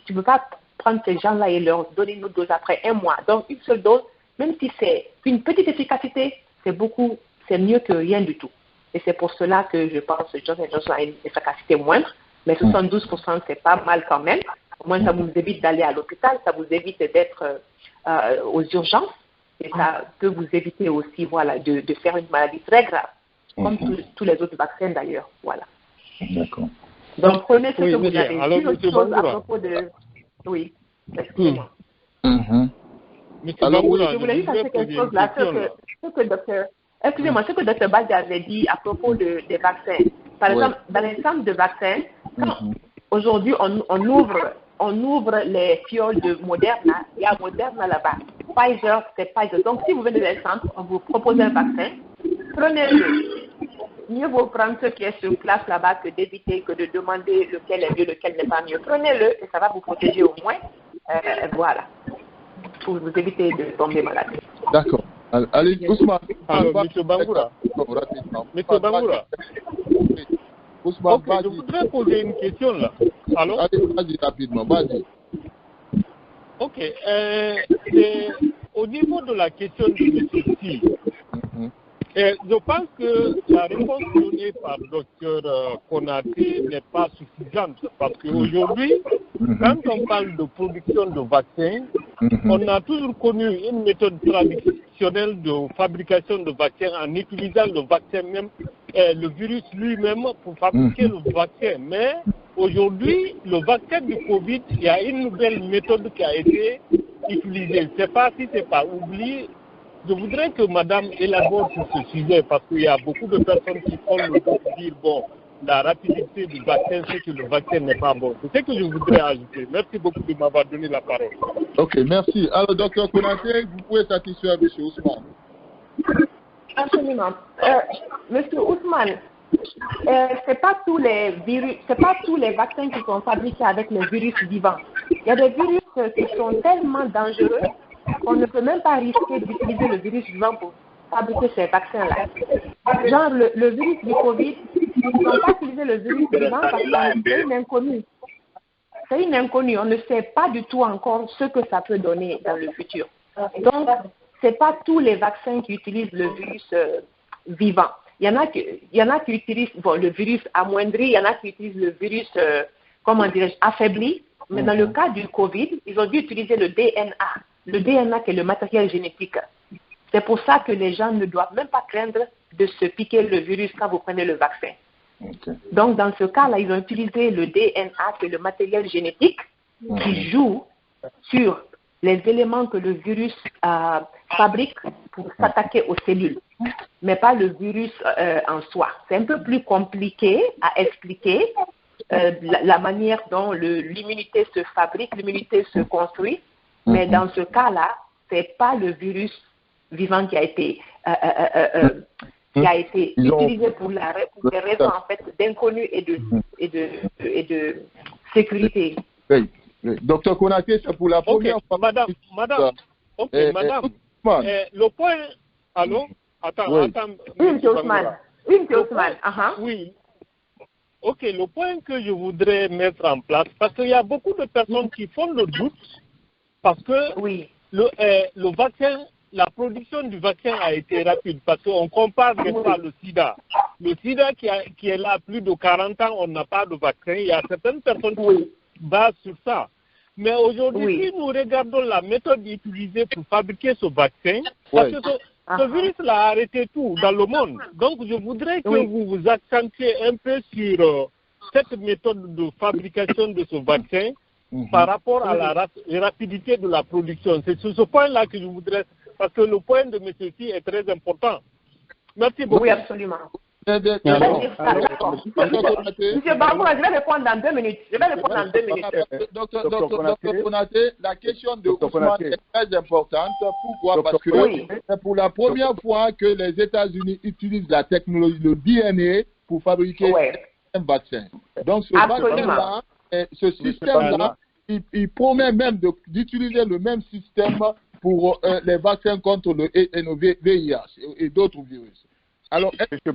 tu ne peux pas prendre ces gens-là et leur donner une autre dose après 1 mois. Donc, une seule dose, même si c'est une petite efficacité, c'est mieux que rien du tout. Et c'est pour cela que je pense que Johnson & Johnson a une efficacité moindre, mais 72%, c'est pas mal quand même. Au moins, ça vous évite d'aller à l'hôpital, ça vous évite d'être aux urgences, et ça peut vous éviter aussi, de faire une maladie très grave, comme tous les autres vaccins d'ailleurs. Voilà. D'accord. Donc, prenez ce que vous avez. Alors, une autre chose à propos de... Oui, excusez-moi. Je voulais juste ajouter quelque chose là, ce que docteur... Excusez-moi, ce que Dr. Baldi avait dit à propos des vaccins. Par exemple, dans l'ensemble de vaccins, aujourd'hui on ouvre les fioles de Moderna, il y a Moderna là-bas. Pfizer, c'est Pfizer. Donc si vous venez de l'ensemble, on vous propose un vaccin, prenez-le. Mieux vaut prendre ce qui est sur place là-bas que d'éviter, que de demander lequel est mieux, lequel n'est pas mieux. Prenez-le et ça va vous protéger au moins. Pour vous éviter de tomber malade. D'accord. Allez, Ousmane. Alors, M. Bangoura. M. Bangoura. Ousmane, je voudrais poser une question là. Alors? Allez, vas-y rapidement, vas-y. Ok. Au niveau de la question de M. Sy, je pense que la réponse donnée par Dr. Konaté n'est pas suffisante parce qu'aujourd'hui, quand on parle de production de vaccins, on a toujours connu une méthode traditionnelle de fabrication de vaccins en utilisant le vaccin même, le virus lui-même pour fabriquer le vaccin. Mais aujourd'hui, le vaccin du Covid, il y a une nouvelle méthode qui a été utilisée. Je ne sais pas si c'est pas oublié. Je voudrais que madame élabore sur ce sujet parce qu'il y a beaucoup de personnes qui font le dos pour dire, la rapidité du vaccin, c'est que le vaccin n'est pas bon. C'est ce que je voudrais ajouter. Merci beaucoup de m'avoir donné la parole. Ok, merci. Alors, Dr. Konaté, vous pouvez satisfaire M. Ousmane. Absolument. Monsieur Ousmane, c'est pas tous les vaccins qui sont fabriqués avec les virus vivants. Il y a des virus qui sont tellement dangereux qu'on ne peut même pas risquer d'utiliser le virus vivant pour fabriquer ces vaccins-là. Genre le virus du Covid, ils ne vont pas utiliser le virus vivant parce que c'est une inconnue. C'est une inconnue. On ne sait pas du tout encore ce que ça peut donner dans le futur. Donc, ce n'est pas tous les vaccins qui utilisent le virus vivant. Il y en a qui utilisent le virus amoindri, il y en a qui utilisent le virus, affaibli. Mais dans le cas du Covid, ils ont dû utiliser le DNA. Le DNA qui est le matériel génétique. C'est pour ça que les gens ne doivent même pas craindre de se piquer le virus quand vous prenez le vaccin. Okay. Donc, dans ce cas-là, ils ont utilisé le DNA, qui est le matériel génétique, qui joue sur les éléments que le virus fabrique pour s'attaquer aux cellules, mais pas le virus en soi. C'est un peu plus compliqué à expliquer la manière dont l'immunité se fabrique, l'immunité se construit, mais dans ce cas-là, c'est pas le virus vivant qui a été utilisé pour des raisons en fait d'inconnu et de sécurité. Oui. Docteur Konaté, c'est pour la première fois. Madame. Le point. Allô? Attends. Une Ousmane. Oui. Ok, le point que je voudrais mettre en place, parce qu'il y a beaucoup de personnes qui font le doute, parce que le vaccin, la production du vaccin a été rapide, parce qu'on compare même pas le sida. Le sida qui est là plus de 40 ans, on n'a pas de vaccin. Il y a certaines personnes qui basent sur ça. Mais aujourd'hui, si nous regardons la méthode utilisée pour fabriquer ce vaccin, parce que ce virus-là a arrêté tout dans le monde. Donc, je voudrais que vous vous accentuiez un peu sur cette méthode de fabrication de ce vaccin par rapport à la rapidité de la production. C'est sur ce point-là que je voudrais, parce que le point de M. Sy est très important. Merci beaucoup. Oui, absolument. Monsieur Bangoura, je vais répondre dans 2 minutes. Docteur Konaté, la question de Ousmane est très importante. Pourquoi? Parce que c'est pour la première fois que les États-Unis utilisent la technologie, le DNA, pour fabriquer un vaccin. Donc, ce vaccin-là, ce système-là, il promet même d'utiliser le même système pour les vaccins contre le VIH et d'autres virus. Alors, est-ce que...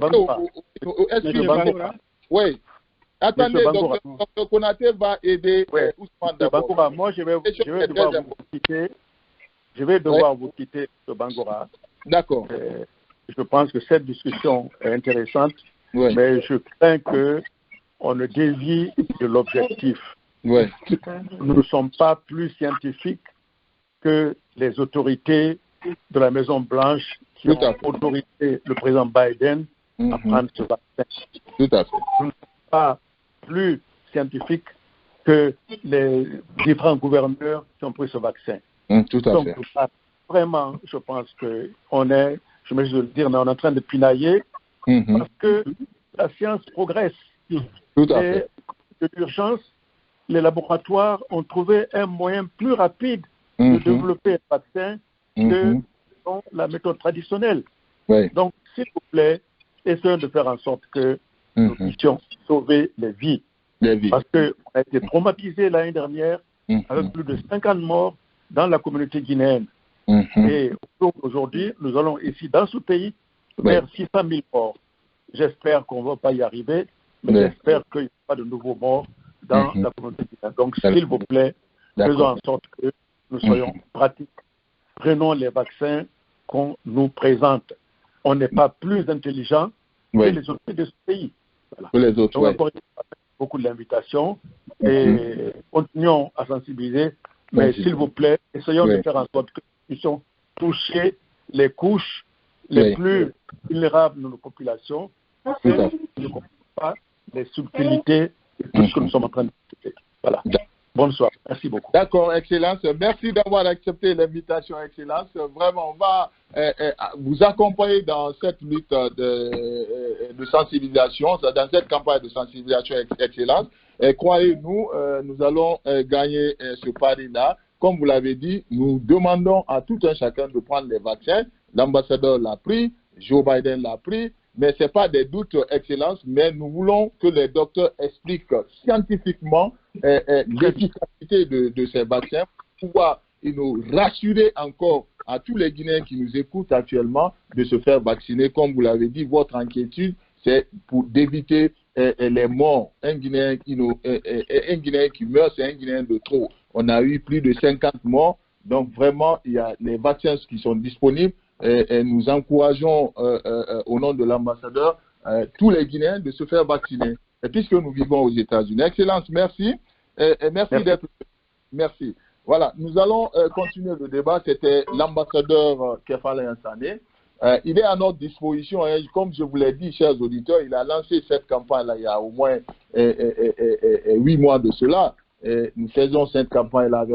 Oui. Attendez, Dr Konaté va aider Ousmane d'abord. Moi, je vais devoir vous quitter. Je vais devoir vous quitter, M. Bangura. D'accord. Je pense que cette discussion est intéressante, mais je crains qu'on ne dévie de l'objectif. Nous ne sommes pas plus scientifiques que les autorités de la Maison-Blanche qui ont autorisé le président Biden à prendre ce vaccin. Tout à fait. Nous ne sommes pas plus scientifiques que les différents gouverneurs qui ont pris ce vaccin. Tout à fait. Vraiment, je pense qu'on est, je me le dire, on est en train de pinailler parce que la science progresse. Tout à fait. De l'urgence, les laboratoires ont trouvé un moyen plus rapide de développer un vaccin que la méthode traditionnelle. Donc, s'il vous plaît, essayons de faire en sorte que nous puissions sauver les vies. Parce qu'on a été traumatisé l'année dernière avec plus de 50 morts dans la communauté guinéenne. Et aujourd'hui, nous allons ici, dans ce pays, faire 600 000 morts. J'espère qu'on ne va pas y arriver, mais j'espère qu'il n'y a pas de nouveaux morts dans la communauté guinéenne. Donc, s'il vous plaît, faisons en sorte que nous soyons pratiques. Prenons les vaccins qu'on nous présente. On n'est pas plus intelligent que les autres de ce pays. Voilà. Les autres, donc, beaucoup de l'invitation et continuons à sensibiliser, mais s'il vous plaît, essayons de faire en sorte que nous puissions toucher les couches les plus vulnérables de nos populations, parce que nous ne comprenons pas les subtilités de tout ce que nous sommes en train de faire. Voilà. Bonsoir. Merci beaucoup. D'accord, Excellence. Merci d'avoir accepté l'invitation, Excellence. Vraiment, on va vous accompagner dans cette lutte de sensibilisation, dans cette campagne de sensibilisation, Excellence. Et croyez-nous, nous allons gagner ce pari-là. Comme vous l'avez dit, nous demandons à tout un chacun de prendre les vaccins. L'ambassadeur l'a pris, Joe Biden l'a pris. Mais ce n'est pas des doutes, Excellence, mais nous voulons que les docteurs expliquent scientifiquement l'efficacité de ces vaccins pour pouvoir nous rassurer encore à tous les Guinéens qui nous écoutent actuellement de se faire vacciner. Comme vous l'avez dit, votre inquiétude, c'est pour d'éviter les morts. Un Guinéen qui meurt, c'est un Guinéen de trop. On a eu plus de 50 morts. Donc vraiment, il y a les vaccins qui sont disponibles. Et nous encourageons au nom de l'ambassadeur tous les Guinéens de se faire vacciner. Et puisque nous vivons aux États-Unis. Excellence, merci. Merci d'être. Merci. Voilà, nous allons continuer le débat. C'était l'ambassadeur Kefale Yansane. Il est à notre disposition. Hein, comme je vous l'ai dit, chers auditeurs, il a lancé cette campagne-là il y a au moins 8 mois de cela. Et nous faisons cette campagne-là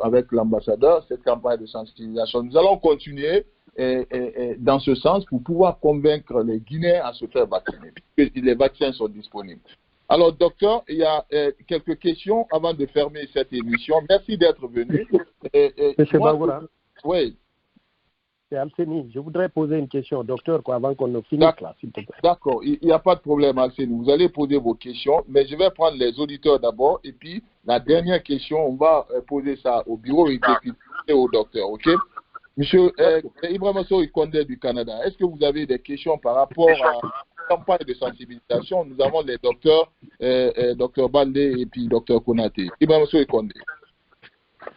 avec l'ambassadeur, cette campagne de sensibilisation. Nous allons continuer dans ce sens pour pouvoir convaincre les Guinéens à se faire vacciner, puisque les vaccins sont disponibles. Alors, docteur, il y a quelques questions avant de fermer cette émission. Merci d'être venu. Monsieur Bangura. Oui. C'est Alceni. Je voudrais poser une question au docteur avant qu'on ne finisse là, s'il te plaît. D'accord, il n'y a pas de problème, Alceni. Vous allez poser vos questions, mais je vais prendre les auditeurs d'abord, et puis la dernière question, on va poser ça au bureau et puis au docteur, ok? Monsieur Ibrahima Sow-Ikondé du Canada, est-ce que vous avez des questions par rapport à la campagne de sensibilisation? Nous avons les docteurs, Dr Baldé et puis Dr Konaté. Ibrahima Sow-Ikondé.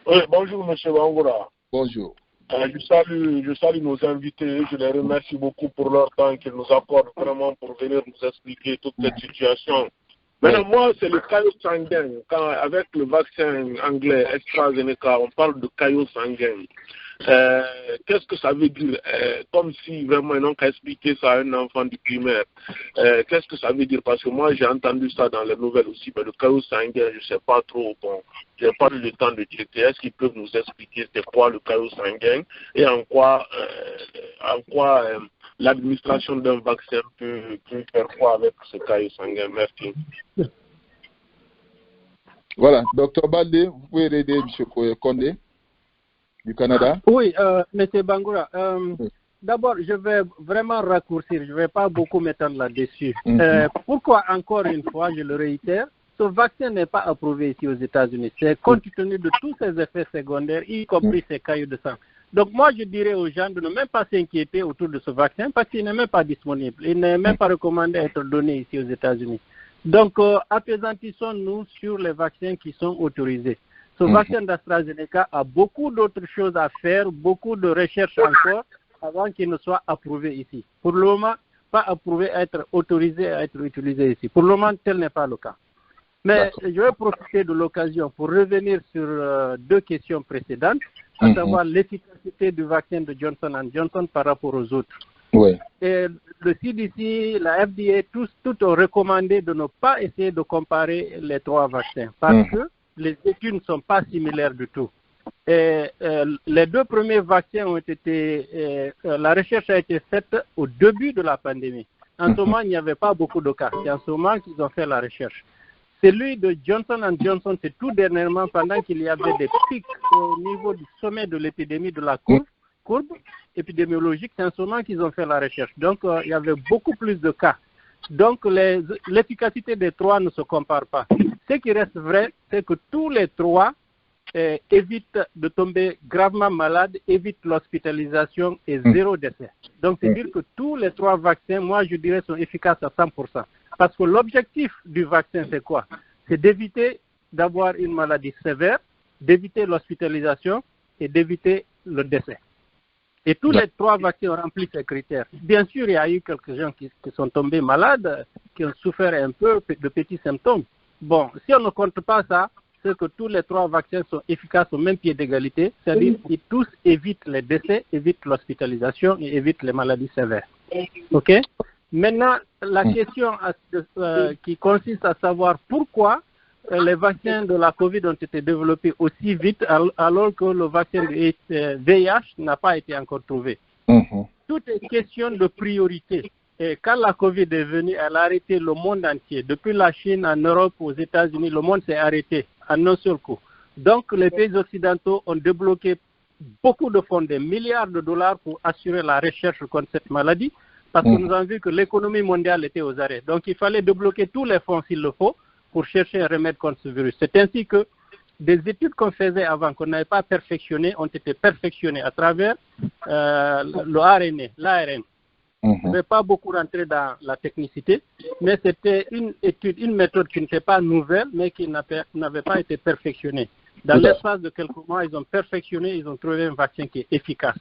Oui, bonjour, monsieur Bangura. Bonjour. Je salue nos invités, je les remercie beaucoup pour leur temps qu'ils nous accordent vraiment pour venir nous expliquer toute cette situation. Maintenant, moi, c'est le caillot sanguin. Avec le vaccin anglais AstraZeneca, on parle de caillot sanguin. Qu'est-ce que ça veut dire? Comme si vraiment ils n'ont qu'à expliquer ça à un enfant du primaire. Qu'est-ce que ça veut dire? Parce que moi j'ai entendu ça dans les nouvelles aussi, mais le caillot sanguin, je ne sais pas trop. Bon, je n'ai pas eu le temps de checker. Est-ce qu'ils peuvent nous expliquer c'est quoi le caillot sanguin et en quoi l'administration d'un vaccin peut faire quoi avec ce caillot sanguin? Merci. Voilà, Dr Baldé, vous pouvez aider M. Kondé du Canada. Oui, M. Bangura, d'abord, je vais vraiment raccourcir, je ne vais pas beaucoup m'étendre là-dessus. Pourquoi, encore une fois, je le réitère, ce vaccin n'est pas approuvé ici aux États-Unis. C'est compte tenu de tous ses effets secondaires, y compris ses caillots de sang. Donc moi, je dirais aux gens de ne même pas s'inquiéter autour de ce vaccin parce qu'il n'est même pas disponible. Il n'est même pas recommandé d'être donné ici aux États-Unis. Donc, apesantissons-nous sur les vaccins qui sont autorisés. Ce vaccin d'AstraZeneca a beaucoup d'autres choses à faire, beaucoup de recherches encore avant qu'il ne soit approuvé ici. Pour le moment, pas approuvé à être autorisé à être utilisé ici. Pour le moment, tel n'est pas le cas. Mais je vais profiter de l'occasion pour revenir sur deux questions précédentes, à savoir l'efficacité du vaccin de Johnson & Johnson par rapport aux autres. Oui. Et le CDC, la FDA, tous ont recommandé de ne pas essayer de comparer les trois vaccins parce que les études ne sont pas similaires du tout. Et, les deux premiers vaccins ont été, la recherche a été faite au début de la pandémie. En ce moment, il n'y avait pas beaucoup de cas. C'est en ce moment qu'ils ont fait la recherche. Celui de Johnson & Johnson, c'est tout dernièrement, pendant qu'il y avait des pics au niveau du sommet de l'épidémie de la courbe épidémiologique, c'est en ce moment qu'ils ont fait la recherche. Donc, il y avait beaucoup plus de cas. Donc, l'efficacité des trois ne se compare pas. Ce qui reste vrai, c'est que tous les trois évitent de tomber gravement malade, évitent l'hospitalisation et zéro décès. Donc, c'est dire que tous les trois vaccins, moi, je dirais, sont efficaces à 100%. Parce que l'objectif du vaccin, c'est quoi? C'est d'éviter d'avoir une maladie sévère, d'éviter l'hospitalisation et d'éviter le décès. Et tous les trois vaccins ont rempli ces critères. Bien sûr, il y a eu quelques gens qui sont tombés malades, qui ont souffert un peu de petits symptômes. Bon, si on ne compte pas ça, c'est que tous les trois vaccins sont efficaces au même pied d'égalité, c'est-à-dire qu'ils tous évitent les décès, évitent l'hospitalisation et évitent les maladies sévères. OK? Maintenant, la question qui consiste à savoir pourquoi les vaccins de la COVID ont été développés aussi vite alors que le vaccin de VIH n'a pas été encore trouvé. Tout est question de priorité. Et quand la COVID est venue, elle a arrêté le monde entier. Depuis la Chine, en Europe, aux États-Unis, le monde s'est arrêté en un seul coup. Donc, les pays occidentaux ont débloqué beaucoup de fonds, des milliards de dollars pour assurer la recherche contre cette maladie. Parce que nous avons vu que l'économie mondiale était aux arrêts. Donc, il fallait débloquer tous les fonds s'il le faut pour chercher un remède contre ce virus. C'est ainsi que des études qu'on faisait avant, qu'on n'avait pas perfectionnées, ont été perfectionnées à travers le RNA, l'ARN. Je ne vais pas beaucoup rentrer dans la technicité, mais c'était une étude, une méthode qui n'était pas nouvelle, mais qui n'avait pas été perfectionnée. Dans l'espace de quelques mois, ils ont perfectionné, ils ont trouvé un vaccin qui est efficace.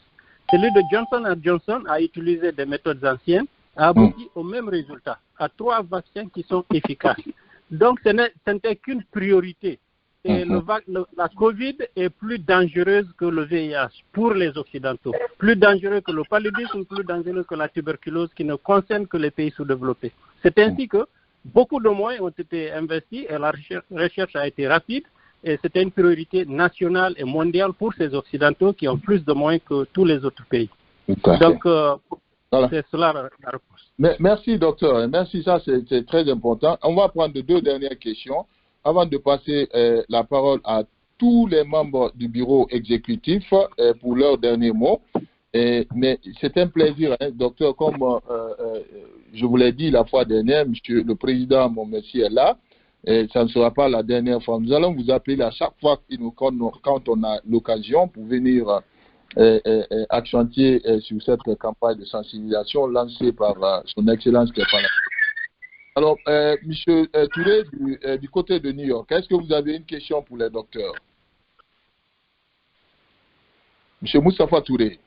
Celui de Johnson & Johnson a utilisé des méthodes anciennes, a abouti au même résultat, à 3 vaccins qui sont efficaces. Donc, ce n'était qu'une priorité. Et la COVID est plus dangereuse que le VIH pour les Occidentaux. Plus dangereux que le paludisme, plus dangereux que la tuberculose qui ne concerne que les pays sous-développés. C'est ainsi que beaucoup de moyens ont été investis et la recherche a été rapide. Et c'était une priorité nationale et mondiale pour ces Occidentaux qui ont plus de moyens que tous les autres pays. Donc, c'est cela la réponse. Merci, docteur. Merci, ça c'est très important. On va prendre 2 dernières questions avant de passer la parole à tous les membres du bureau exécutif pour leurs derniers mots. Mais c'est un plaisir, hein, docteur, comme je vous l'ai dit la fois dernière, monsieur le président, mon monsieur est là. Et ça ne sera pas la dernière fois. Nous allons vous appeler à chaque fois quand on a l'occasion pour venir accentuer sur cette campagne de sensibilisation lancée par son Excellence qui est par là. Alors, M. Touré, du côté de New York, est-ce que vous avez une question pour les docteurs? M. Moustapha Touré.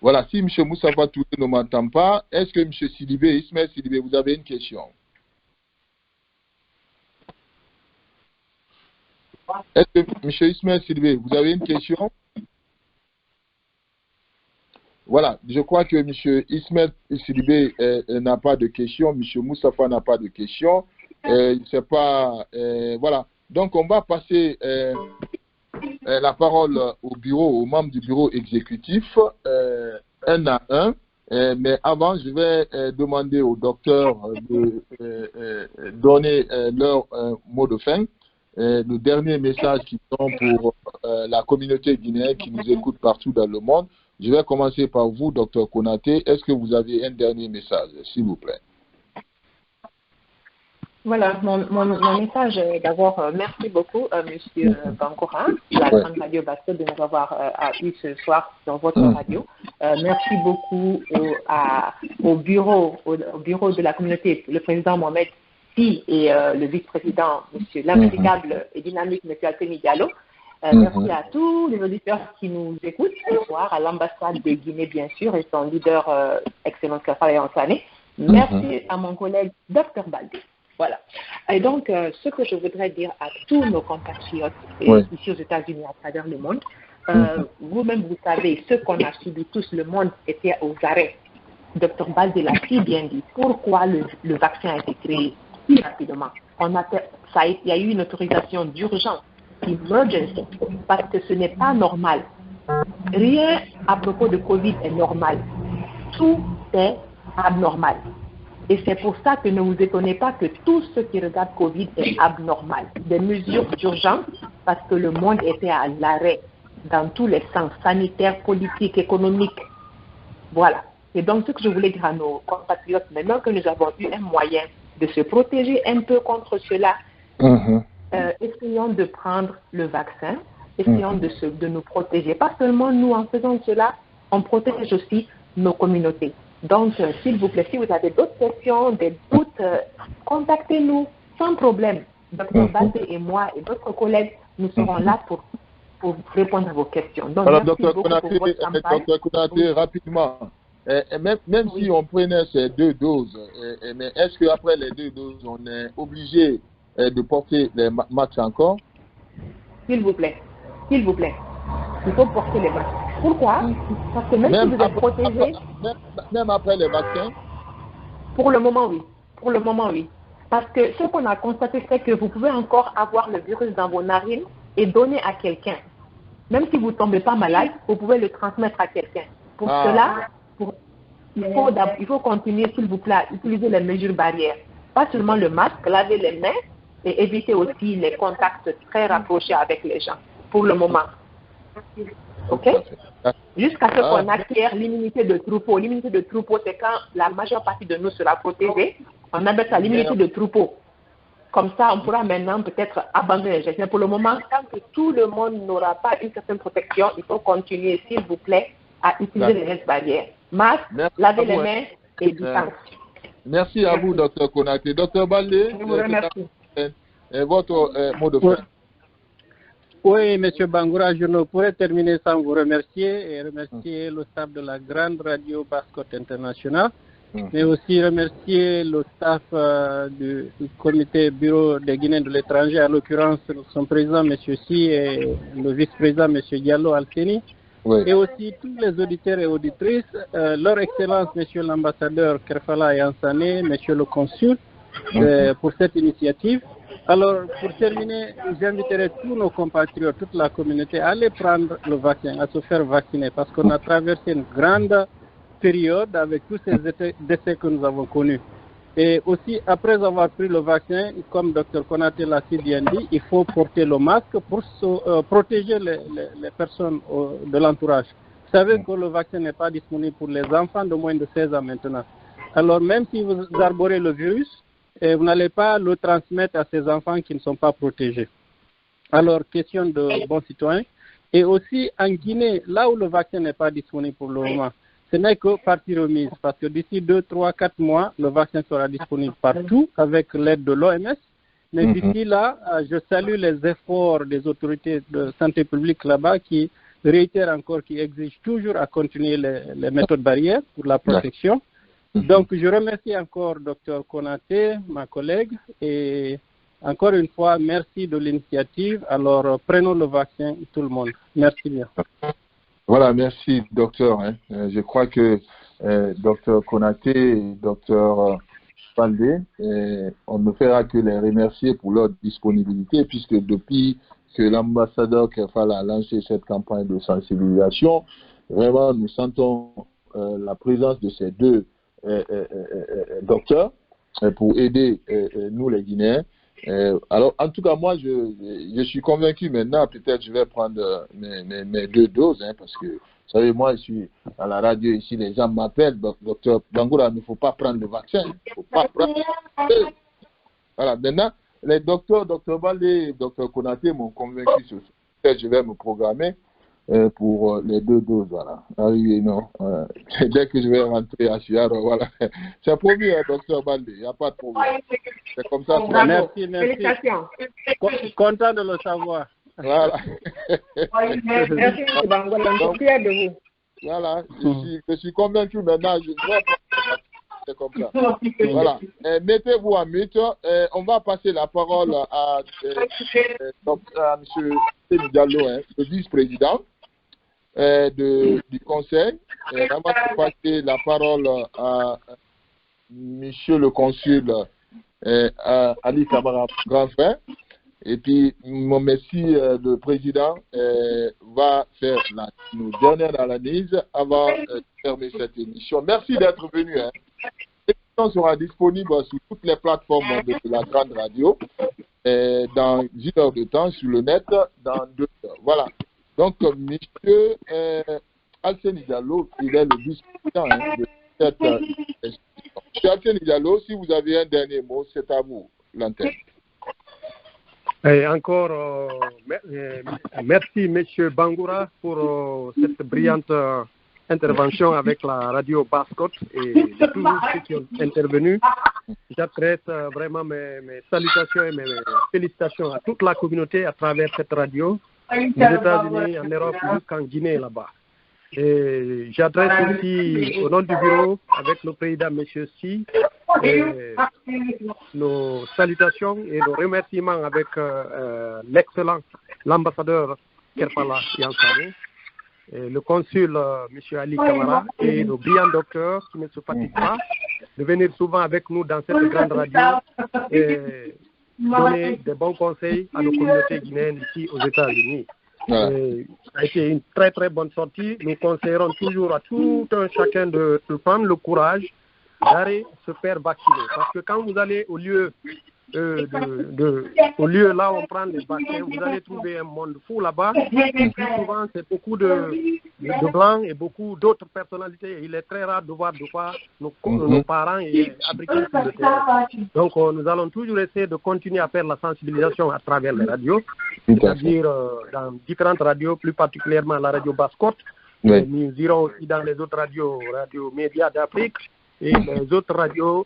Voilà, si M. Moustapha Touré ne m'entend pas, est-ce que M. Sidibé, Ismaël Sidibé, vous avez une question? Est-ce que, M. Ismaël Sidibé, vous avez une question? Voilà, je crois que M. Ismaël Sidibé n'a pas de question, M. Moustapha n'a pas de question. C'est pas, voilà, donc on va passer la parole au bureau, aux membres du bureau exécutif, un à un. Mais avant, je vais demander au docteur de donner leur mot de fin. Le dernier message qu'ils ont pour la communauté guinéenne qui nous écoute partout dans le monde Je vais commencer par vous, Dr Konaté. Est-ce que vous avez un dernier message, s'il vous plaît? Voilà, mon message est d'abord merci beaucoup, Monsieur Bankora, la grande radio Basco, de nous avoir eu ce soir sur votre radio. Merci beaucoup au bureau de la communauté, le président Mohamed Si et le vice-président, Monsieur l'impeccable et dynamique, Monsieur Alseni Diallo. Merci à tous les auditeurs qui nous écoutent ce soir, à l'ambassade de Guinée, bien sûr, et son leader, Excellence Kafala Yansane. Merci à mon collègue Dr Baldé. Voilà. Et donc, ce que je voudrais dire à tous nos compatriotes ici aux États-Unis, à travers le monde, vous-même, vous savez, ce qu'on a subi tous, le monde était aux arrêts. Dr Baldé l'a si bien dit. Pourquoi le vaccin a été créé si rapidement? Il y a eu une autorisation d'urgence, emergency, parce que ce n'est pas normal. Rien à propos de Covid est normal. Tout est abnormal. Et c'est pour ça que ne vous étonnez pas que tout ce qui regarde Covid est abnormal. Des mesures d'urgence, parce que le monde était à l'arrêt dans tous les sens, sanitaires, politiques, économiques. Voilà. Et donc, ce que je voulais dire à nos compatriotes, maintenant que nous avons eu un moyen de se protéger un peu contre cela, essayons de prendre le vaccin, essayons de nous protéger. Pas seulement nous, en faisant cela, on protège aussi nos communautés. Donc, s'il vous plaît, si vous avez d'autres questions, des doutes, contactez-nous sans problème. Dr Baldé et moi et d'autres collègues, nous serons là pour répondre à vos questions. Donc, alors, merci beaucoup pour votre campagne. Dr Konaté, rapidement, même si on prenait ces 2 doses, mais est-ce qu'après les 2 doses, on est obligé de porter les masques encore? S'il vous plaît, il faut porter les masques. Pourquoi? Parce que même si vous êtes protégé... Même après les vaccins? Pour le moment, oui. Parce que ce qu'on a constaté, c'est que vous pouvez encore avoir le virus dans vos narines et donner à quelqu'un. Même si vous ne tombez pas malade, vous pouvez le transmettre à quelqu'un. Pour cela, il faut continuer, s'il vous plaît, à utiliser les mesures barrières. Pas seulement le masque, laver les mains et éviter aussi les contacts très rapprochés avec les gens. Pour le moment. OK? Jusqu'à ce qu'on acquiert l'immunité de troupeau. L'immunité de troupeau, c'est quand la majeure partie de nous sera protégée. On appelle ça l'immunité de troupeau. Comme ça, on pourra maintenant peut-être abandonner les gestes. Mais pour le moment, tant que tout le monde n'aura pas une certaine protection, il faut continuer, s'il vous plaît, à utiliser les gestes barrières. Masque, laver les mains et distance. Merci à vous, Dr Konaté. Dr Baldé, je vous remercie. Votre mot de fin. Oui, M. Bangoura, je ne pourrais terminer sans vous remercier et remercier le staff de la grande radio Basse-Côte Internationale, mais aussi remercier le staff du comité bureau des Guinéens de l'étranger, en l'occurrence son président, M. Si, et le vice-président, M. Diallo Alseni, et aussi tous les auditeurs et auditrices, leur Excellence, M. l'ambassadeur Kerfala Yansane, M. le consul, pour cette initiative. Alors, pour terminer, j'inviterai tous nos compatriotes, toute la communauté à aller prendre le vaccin, à se faire vacciner, parce qu'on a traversé une grande période avec tous ces décès que nous avons connus. Et aussi, après avoir pris le vaccin, comme Dr Konaté l'a si bien dit, il faut porter le masque pour protéger les personnes de l'entourage. Vous savez que le vaccin n'est pas disponible pour les enfants de moins de 16 ans maintenant. Alors, même si vous arborez le virus, vous n'allez pas le transmettre à ces enfants qui ne sont pas protégés. Alors, question de bons citoyens. Et aussi, en Guinée, là où le vaccin n'est pas disponible pour le moment, ce n'est que partie remise, parce que d'ici 2, 3, 4 mois, le vaccin sera disponible partout avec l'aide de l'OMS. Mais d'ici là, je salue les efforts des autorités de santé publique là-bas qui réitèrent encore, qui exigent toujours à continuer les méthodes barrières pour la protection. Donc, je remercie encore Dr Konaté, ma collègue, et encore une fois, merci de l'initiative. Alors, prenons le vaccin, tout le monde. Merci bien. Voilà, merci, docteur. Je crois que Dr Konaté et Dr Baldé, on ne fera que les remercier pour leur disponibilité, puisque depuis que l'ambassadeur Kerfala a lancé cette campagne de sensibilisation, vraiment, nous sentons la présence de ces 2 docteurs pour aider nous les Guinéens. Alors, en tout cas, moi, je suis convaincu maintenant, peut-être je vais prendre mes 2 doses, hein, parce que, vous savez, moi, je suis à la radio ici, les gens m'appellent, docteur Bangoura, il ne faut pas prendre le vaccin. Il ne faut pas prendre. Voilà, maintenant, les docteurs, docteur Baldé et docteur Konaté m'ont convaincu sur ça. Peut-être je vais me programmer pour les 2 doses, voilà. Ah oui, non. Dès que je vais rentrer à Chiaro, voilà. C'est promis, hein, docteur Baldé, il n'y a pas de problème. C'est comme ça. Merci. Content de le savoir. Voilà. Merci, M. Bangoura, je suis fier de vous. Voilà, je suis convaincu maintenant. C'est comme ça. Voilà. Mettez-vous en mute. On va passer la parole à M. Seni Diallo, hein, le vice-président du Conseil. On va passer la parole à M. le consul Ali Kamara Grand-Frère. Et puis, mon merci, le président va faire nos dernières analyses avant de fermer cette émission. Merci d'être venu. Hein. L'émission sera disponible sur toutes les plateformes de la grande radio dans 1 heure de temps sur le net dans 2 heures. Voilà. Donc, M. Alseni Diallo, il est le vice-président de cette institution. M. Alseni Diallo, si vous avez un dernier mot, c'est à vous, l'antenne. Et encore, merci M. Bangoura pour cette brillante intervention avec la radio Basse-Côte et tous ceux qui ont intervenu. J'adresse vraiment mes salutations et mes félicitations à toute la communauté à travers cette radio, aux États-Unis, en Europe, jusqu'en Guinée là-bas. Et j'adresse aussi au nom du bureau avec le président M. Si nos salutations et nos remerciements avec l'excellent l'ambassadeur Kerpala Yansane, le consul M. Ali Kamara et nos brillants docteurs qui ne se fatiguent pas de venir souvent avec nous dans cette grande radio et donner des bons conseils à nos communautés guinéennes ici aux États-Unis. Ça a été une très très bonne sortie. Nous conseillerons toujours à tout un chacun de prendre le courage d'aller se faire vacciner. Parce que quand vous allez au lieu là où on prend les vaccins, vous allez trouver un monde fou là-bas. Et puis souvent, c'est beaucoup de blancs et beaucoup d'autres personnalités. Il est très rare de voir nos parents et abrités sur le terrain. Donc, nous allons toujours essayer de continuer à faire la sensibilisation à travers les radios, c'est-à-dire dans différentes radios, plus particulièrement la radio Basse-Côte. Nous irons aussi dans les autres radios médias d'Afrique et les autres radios,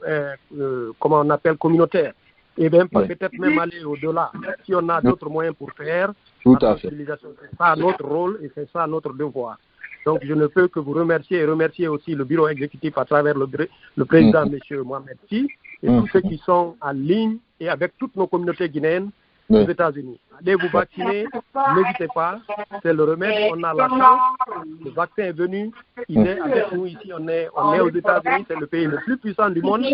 comment on appelle, communautaires. Et bien peut-être même aller au-delà, si on a d'autres moyens pour faire la sensibilisation. C'est ça notre rôle et c'est ça notre devoir. Donc je ne peux que vous remercier et remercier aussi le bureau exécutif à travers le président M. Mohamed Si et tous ceux qui sont en ligne et avec toutes nos communautés guinéennes aux États-Unis. Allez vous vacciner, n'hésitez pas, c'est le remède, on a la chance, le vaccin est venu, il est avec nous ici, on est aux États-Unis, c'est le pays le plus puissant du monde.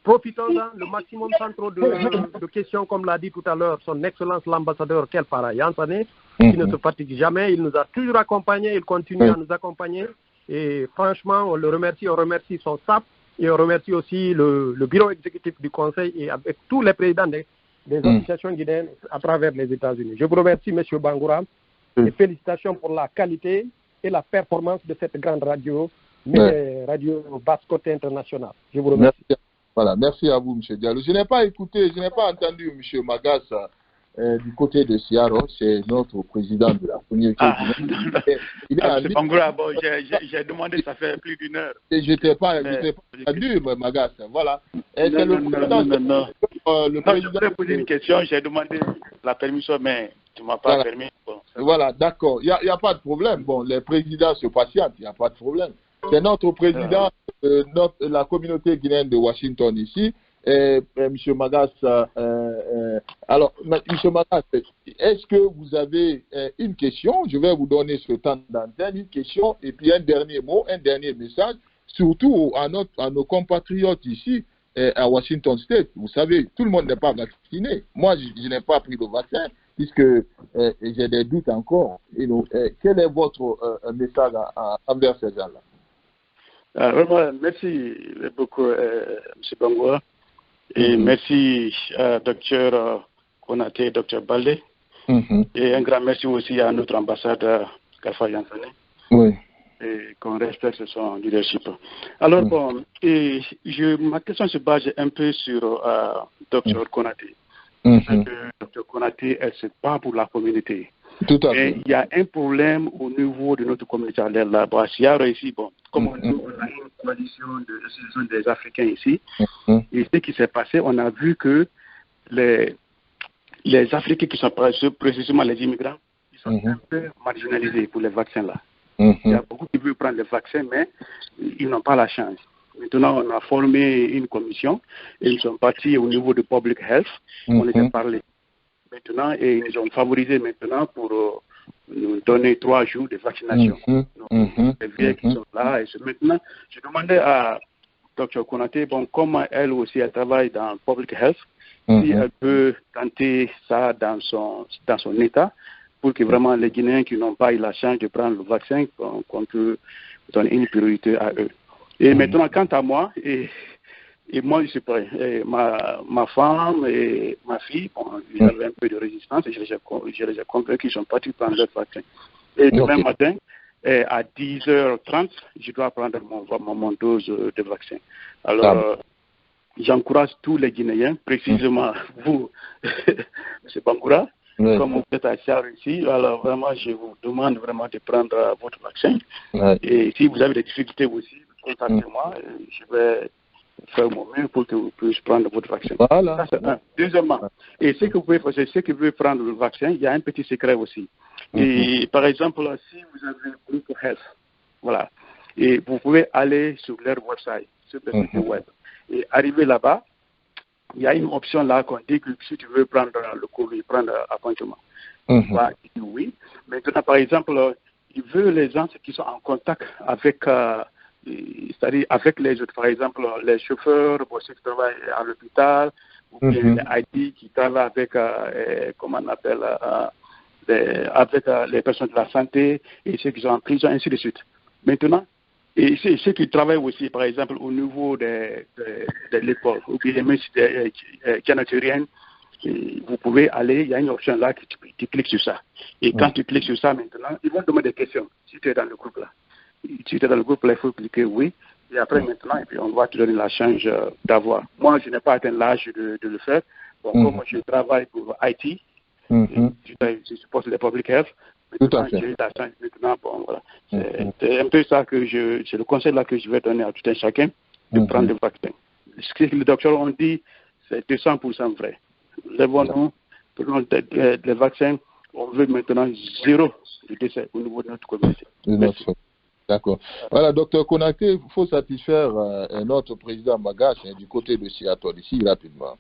Profitons-en le maximum sans trop de questions, comme l'a dit tout à l'heure son Excellence l'ambassadeur Kerpala Yansane, qui ne se fatigue jamais, il nous a toujours accompagnés, il continue à nous accompagner et franchement on le remercie, on remercie son staff et on remercie aussi le bureau exécutif du Conseil et avec tous les présidents des associations guinéennes à travers les États-Unis. Je vous remercie M. Bangoura et félicitations pour la qualité et la performance de cette grande radio, radio Basse-Côte internationale. Je vous remercie. Voilà, merci à vous, M. Diallo. Je n'ai pas entendu M. Magas du côté de Siaro, c'est notre président de la communauté. J'ai demandé, ça fait plus d'1 heure. Et je n'étais pas entendu, Magas. Voilà. Et c'est le président. Non. Je voudrais poser une question, j'ai demandé la permission, mais tu ne m'as pas permis. Bon, voilà, d'accord. Il n'y a pas de problème. Bon, les présidents se patientent, il n'y a pas de problème. C'est notre président de la communauté guinéenne de Washington ici, M. Magas. Alors, M. Magas, est-ce que vous avez une question? Je vais vous donner ce temps d'antenne, une question, et puis un dernier mot, un dernier message, surtout à nos compatriotes ici à Washington State. Vous savez, tout le monde n'est pas vacciné. Moi, je n'ai pas pris le vaccin, puisque j'ai des doutes encore. Quel est votre message envers ces gens-là? Vraiment, merci beaucoup, M. Bangoura. Et merci à Dr Konaté et Dr Baldé. Et un grand merci aussi à notre ambassadeur Kalfa Yansane. Oui. Et qu'on respecte son leadership. Alors, bon, ma question se base un peu sur Dr Konaté. Dr Konaté, elle se bat pour la communauté. Tout à fait. Et il y a un problème au niveau de notre communauté à là-bas. Il y a ici, bon, comme on a une coalition des Africains ici, et ce qui s'est passé, on a vu que les Africains qui sont précisément les immigrants, ils sont un peu marginalisés pour les vaccins là. Il y a beaucoup qui veulent prendre les vaccins, mais ils n'ont pas la chance. Maintenant, on a formé une commission et ils sont partis au niveau de Public Health. On les a parlé maintenant et ils ont favorisé maintenant pour nous donner 3 jours de vaccination. Les vieux qui sont là. Et maintenant, je demandais à Dr Konaté, bon, comment elle aussi elle travaille dans Public Health, si elle peut tenter ça dans son État, pour que vraiment les Guinéens qui n'ont pas eu la chance de prendre le vaccin, qu'on peut donner une priorité à eux. Et maintenant, quant à moi, et moi, je suis prêt. Et ma femme et ma fille, bon, ils avaient un peu de résistance et je les ai convaincus qu'ils sont partis prendre leur vaccin. Et demain matin, à 10h30, je dois prendre mon dose de vaccin. Alors, j'encourage tous les Guinéens, précisément vous, M. Bangoura, comme vous êtes à Char ici, alors vraiment, je vous demande vraiment de prendre votre vaccin. Et si vous avez des difficultés aussi, contactez-moi, je vais faire mon mieux pour que vous puissiez prendre votre vaccin. Voilà. Ça, c'est un. Deuxièmement, et ce que vous pouvez faire, c'est ceux qui veulent prendre le vaccin, il y a un petit secret aussi. Et par exemple, si vous avez Group Health, voilà, et vous pouvez aller sur leur website, sur le site web, et arriver là-bas, il y a une option là qu'on dit que si tu veux prendre le Covid, prendre appointement. Oui. Maintenant, par exemple, il veut les gens qui sont en contact avec, c'est-à-dire avec les autres, par exemple, les chauffeurs, ceux qui travaillent à l'hôpital, ou bien les IT qui travaillent avec, comment on appelle, avec les personnes de la santé, et ceux qui sont en prison, ainsi de suite. Maintenant, et ceux qui travaillent aussi, par exemple, au niveau de l'école, ou bien même si canadienne, vous pouvez aller, il y a une option là, tu cliques sur ça. Et quand tu cliques sur ça maintenant, ils vont te demander des questions, si tu es dans le groupe là. Si tu es dans le groupe là, il faut cliquer oui. Et après maintenant, et puis on va te donner la chance d'avoir. Moi, je n'ai pas atteint l'âge de le faire. Bon, comme je travaille pour IT, je supporte les public health. Tout à fait. J'ai la chance maintenant, bon, voilà. C'est un peu ça que c'est le conseil là que je vais donner à tout un chacun de prendre le vaccin. Ce que les docteurs ont dit, c'est 200% vrai. Lèvons-nous, prenons les vaccins, on veut maintenant 0 de décès au niveau de notre communauté. D'accord. Voilà, docteur Konaté, il faut satisfaire notre président Magache du côté de Seattle, ici, rapidement.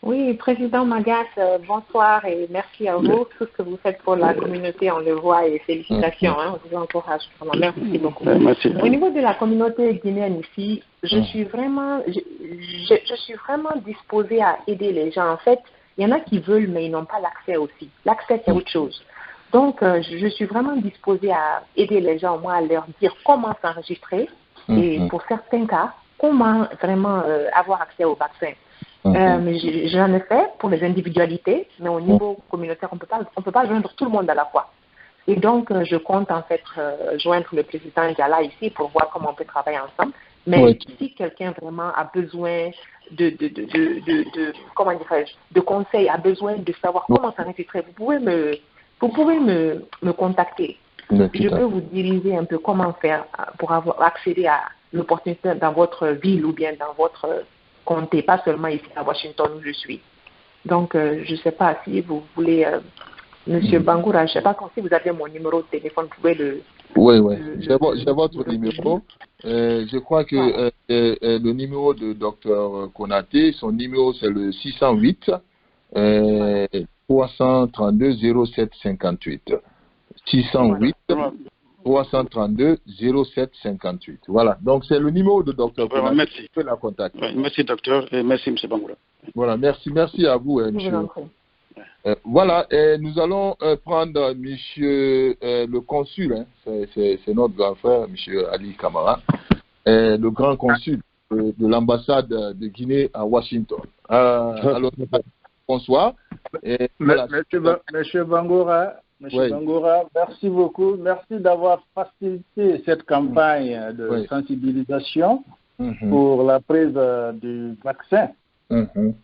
Oui, président Magache, bonsoir et merci à vous. Tout ce que vous faites pour la communauté, on le voit et félicitations, on vous encourage. Merci beaucoup. Merci. Au niveau de la communauté guinéenne ici, je suis vraiment disposée à aider les gens. En fait, il y en a qui veulent, mais ils n'ont pas l'accès aussi. L'accès, c'est autre chose. Donc, je suis vraiment disposée à aider les gens, moi, à leur dire comment s'enregistrer et pour certains cas, comment vraiment avoir accès au vaccin. J'en ai fait pour les individualités, mais au niveau communautaire, on peut pas joindre tout le monde à la fois. Et donc, je compte en fait joindre le président Diala ici pour voir comment on peut travailler ensemble. Mais si quelqu'un vraiment a besoin de conseils, a besoin de savoir comment s'enregistrer, vous pouvez me contacter. Je peux vous diriger un peu comment faire pour accéder à l'opportunité dans votre ville ou bien dans votre comté, pas seulement ici à Washington où je suis. Donc, je ne sais pas si vous voulez, Monsieur Bangoura, je ne sais pas si vous avez mon numéro de téléphone, vous pouvez le... Oui. J'ai votre numéro. Je crois que le numéro de Dr Konaté, son numéro c'est le 608 332 0758. 608 332 0758. Voilà. Donc c'est le numéro de Dr Konaté. Merci. Je peux la contacter. Merci docteur et merci M. Bangoura. Voilà. Merci à vous, monsieur. Voilà, nous allons prendre monsieur le consul, c'est notre grand frère, monsieur Ali Kamara, le grand consul de l'ambassade de Guinée à Washington. Alors, bonsoir. Et voilà. Monsieur Bangura, Bangura, merci beaucoup. Merci d'avoir facilité cette campagne de sensibilisation pour la prise du vaccin. Nous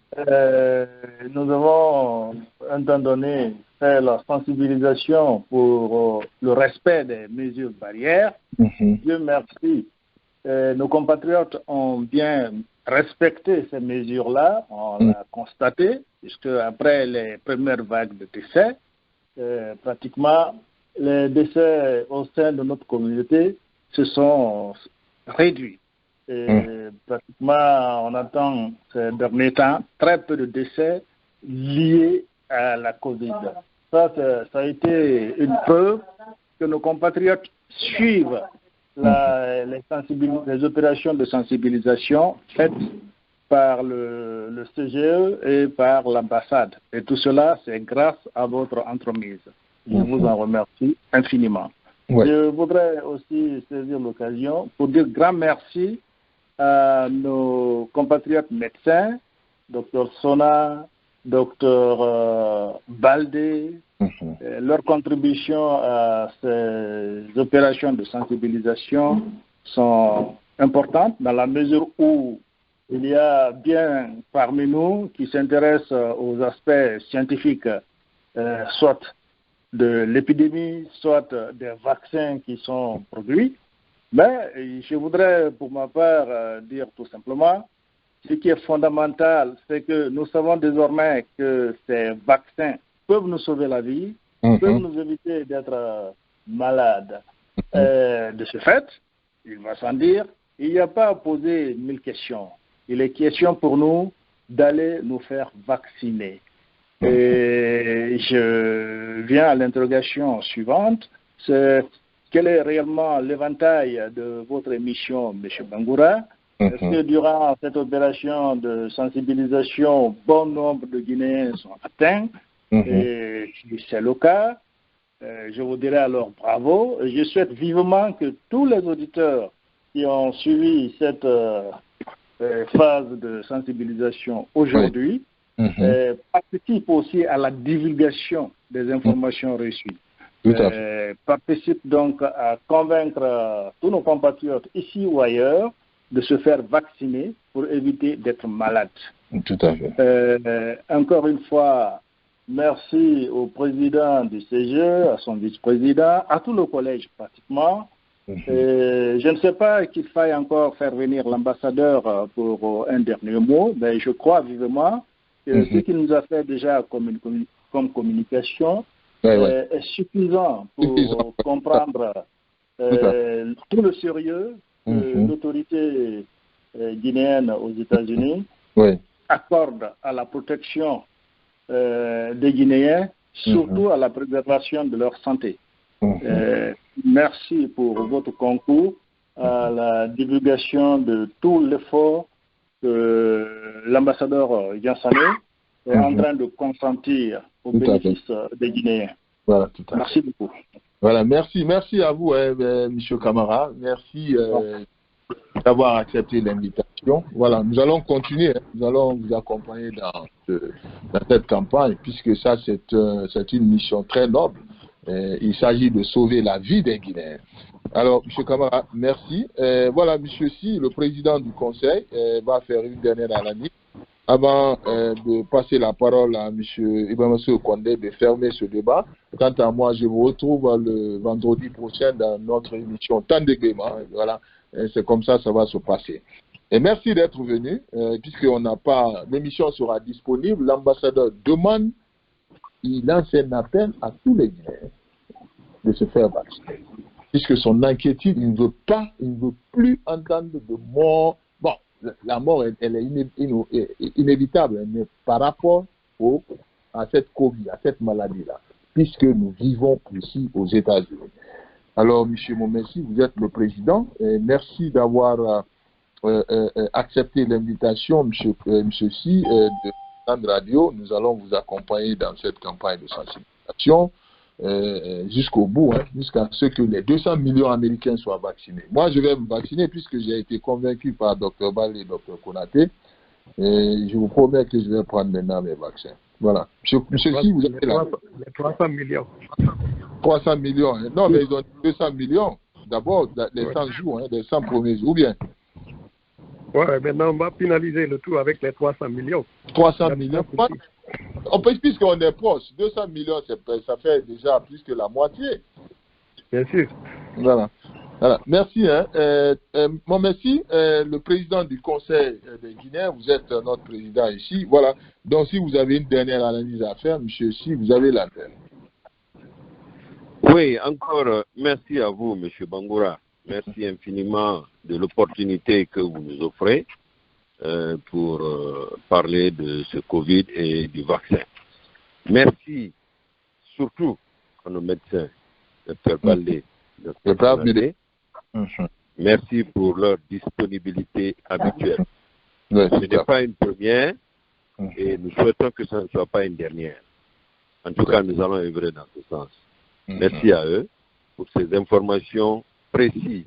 avons, un temps donné, fait la sensibilisation pour le respect des mesures barrières. Dieu merci. Nos compatriotes ont bien respecté ces mesures-là, on l'a constaté, puisque après les premières vagues de décès, pratiquement les décès au sein de notre communauté se sont réduits. Pratiquement, on attend ces derniers temps très peu de décès liés à la COVID. Ça a été une preuve que nos compatriotes suivent les opérations de sensibilisation faites par le CGE et par l'ambassade. Et tout cela, c'est grâce à votre entremise. Je vous en remercie infiniment. Je voudrais aussi saisir l'occasion pour dire grand merci à nos compatriotes médecins, Dr Sona, Dr Baldé. Leur contribution à ces opérations de sensibilisation sont importantes dans la mesure où il y a bien parmi nous qui s'intéressent aux aspects scientifiques, soit de l'épidémie, soit des vaccins qui sont produits. Mais je voudrais pour ma part dire tout simplement, ce qui est fondamental, c'est que nous savons désormais que ces vaccins peuvent nous sauver la vie, peuvent nous éviter d'être malades. De ce fait, il va sans dire, il n'y a pas à poser 1000 questions. Il est question pour nous d'aller nous faire vacciner. Et je viens à l'interrogation suivante, c'est quel est réellement l'éventail de votre émission, M. Bangura? Est-ce que durant cette opération de sensibilisation, bon nombre de Guinéens sont atteints? Et si c'est le cas, je vous dirais alors bravo. Je souhaite vivement que tous les auditeurs qui ont suivi cette phase de sensibilisation aujourd'hui participent aussi à la divulgation des informations reçues. Participent donc à convaincre tous nos compatriotes ici ou ailleurs de se faire vacciner pour éviter d'être malades. Tout à fait. Encore une fois, merci au président du CGE, à son vice-président, à tout le collège pratiquement. Je ne sais pas qu'il faille encore faire venir l'ambassadeur pour un dernier mot, mais je crois vivement que ce qu'il nous a fait déjà comme communication est suffisant pour comprendre tout le sérieux que l'autorité guinéenne aux États-Unis accorde à la protection des Guinéens, surtout à la préservation de leur santé. Merci pour votre concours à la divulgation de tout l'effort que l'ambassadeur Yansane est en train de consentir au bénéfice des Guinéens. Voilà, merci beaucoup. Voilà, merci à vous, M. Camara. Merci d'avoir accepté l'invitation. Voilà, nous allons continuer, nous allons vous accompagner dans cette campagne, puisque ça, c'est une mission très noble. Il s'agit de sauver la vie des Guinéens. Alors, M. Camara, merci. Voilà, M. Si, le président du Conseil, va faire une dernière analyse. Avant de passer la parole à M. Ibrahima Condé de fermer ce débat, quant à moi, je vous retrouve le vendredi prochain dans notre émission Tandegema. Voilà, c'est comme ça va se passer. Et merci d'être venu, puisqu'on n'a pas, l'émission sera disponible. L'ambassadeur demande, il lance un appel à tous les Guinéens de se faire vacciner. Puisque son inquiétude, il ne veut plus entendre de mort. Bon, la mort, elle est inévitable, mais par rapport à cette Covid, à cette maladie-là, puisque nous vivons ici aux États-Unis. Alors, M. Momessi, vous êtes le président, et merci d'avoir accepté l'invitation, M. Si, de Sand Radio. Nous allons vous accompagner dans cette campagne de sensibilisation. jusqu'au bout, hein, jusqu'à ce que les 200 millions américains soient vaccinés. Moi, je vais me vacciner puisque j'ai été convaincu par Dr. Bal et Dr. Konaté. Et je vous promets que je vais prendre maintenant mes vaccins. Voilà. Monsieur Si, vous avez là. Les 300 millions. 300 millions. Hein. Non, mais ils ont 200 millions. D'abord, les 100 jours, hein, les 100 premiers jours. Ou bien? Oui, maintenant, on va finaliser le tout avec les 300 millions. 300 millions. On peut expliquer qu'on est proche. 200 millions, ça fait déjà plus que la moitié. Bien sûr. Voilà. Voilà. Merci. Hein. Mon merci, le président du Conseil de Guinée, vous êtes notre président ici. Voilà. Donc, si vous avez une dernière analyse à faire, monsieur Si, vous avez l'antenne. Oui, encore merci à vous, monsieur Bangoura. Merci infiniment de l'opportunité que vous nous offrez pour parler de ce Covid et du vaccin. Merci surtout à nos médecins, Dr. Baldé, Dr. Konaté. Merci pour leur disponibilité habituelle. Ce n'est pas une première et nous souhaitons que ce ne soit pas une dernière. En tout cas, nous allons œuvrer dans ce sens. Merci à eux pour ces informations précises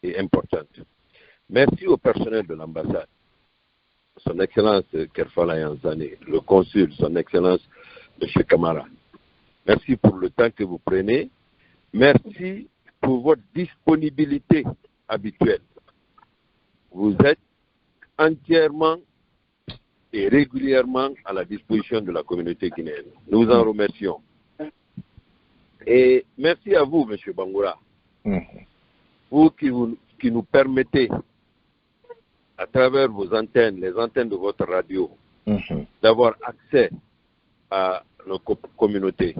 et importantes. Merci au personnel de l'ambassade, son Excellence Kerfala Yanzane, le consul, son Excellence M. Kamara. Merci pour le temps que vous prenez. Merci pour votre disponibilité habituelle. Vous êtes entièrement et régulièrement à la disposition de la communauté guinéenne. Nous vous en remercions. Et merci à vous, M. Bangoura, vous qui nous permettez, à travers vos antennes, les antennes de votre radio, d'avoir accès à nos communautés.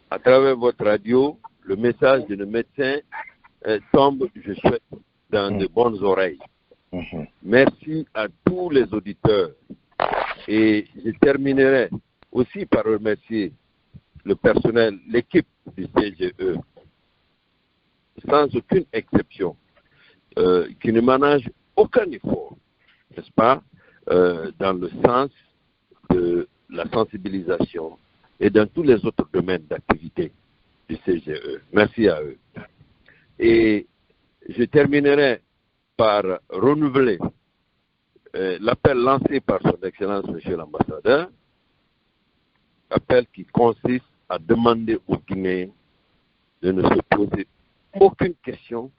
À travers votre radio, le message de nos médecins tombe, je souhaite, dans de bonnes oreilles. Merci à tous les auditeurs. Et je terminerai aussi par remercier le personnel, l'équipe du CGE, sans aucune exception, qui ne ménage aucun effort, n'est-ce pas, dans le sens de la sensibilisation et dans tous les autres domaines d'activité du CGE. Merci à eux. Et je terminerai par renouveler l'appel lancé par son Excellence, Monsieur l'Ambassadeur, appel qui consiste à demander aux Guinéens de ne se poser aucune question,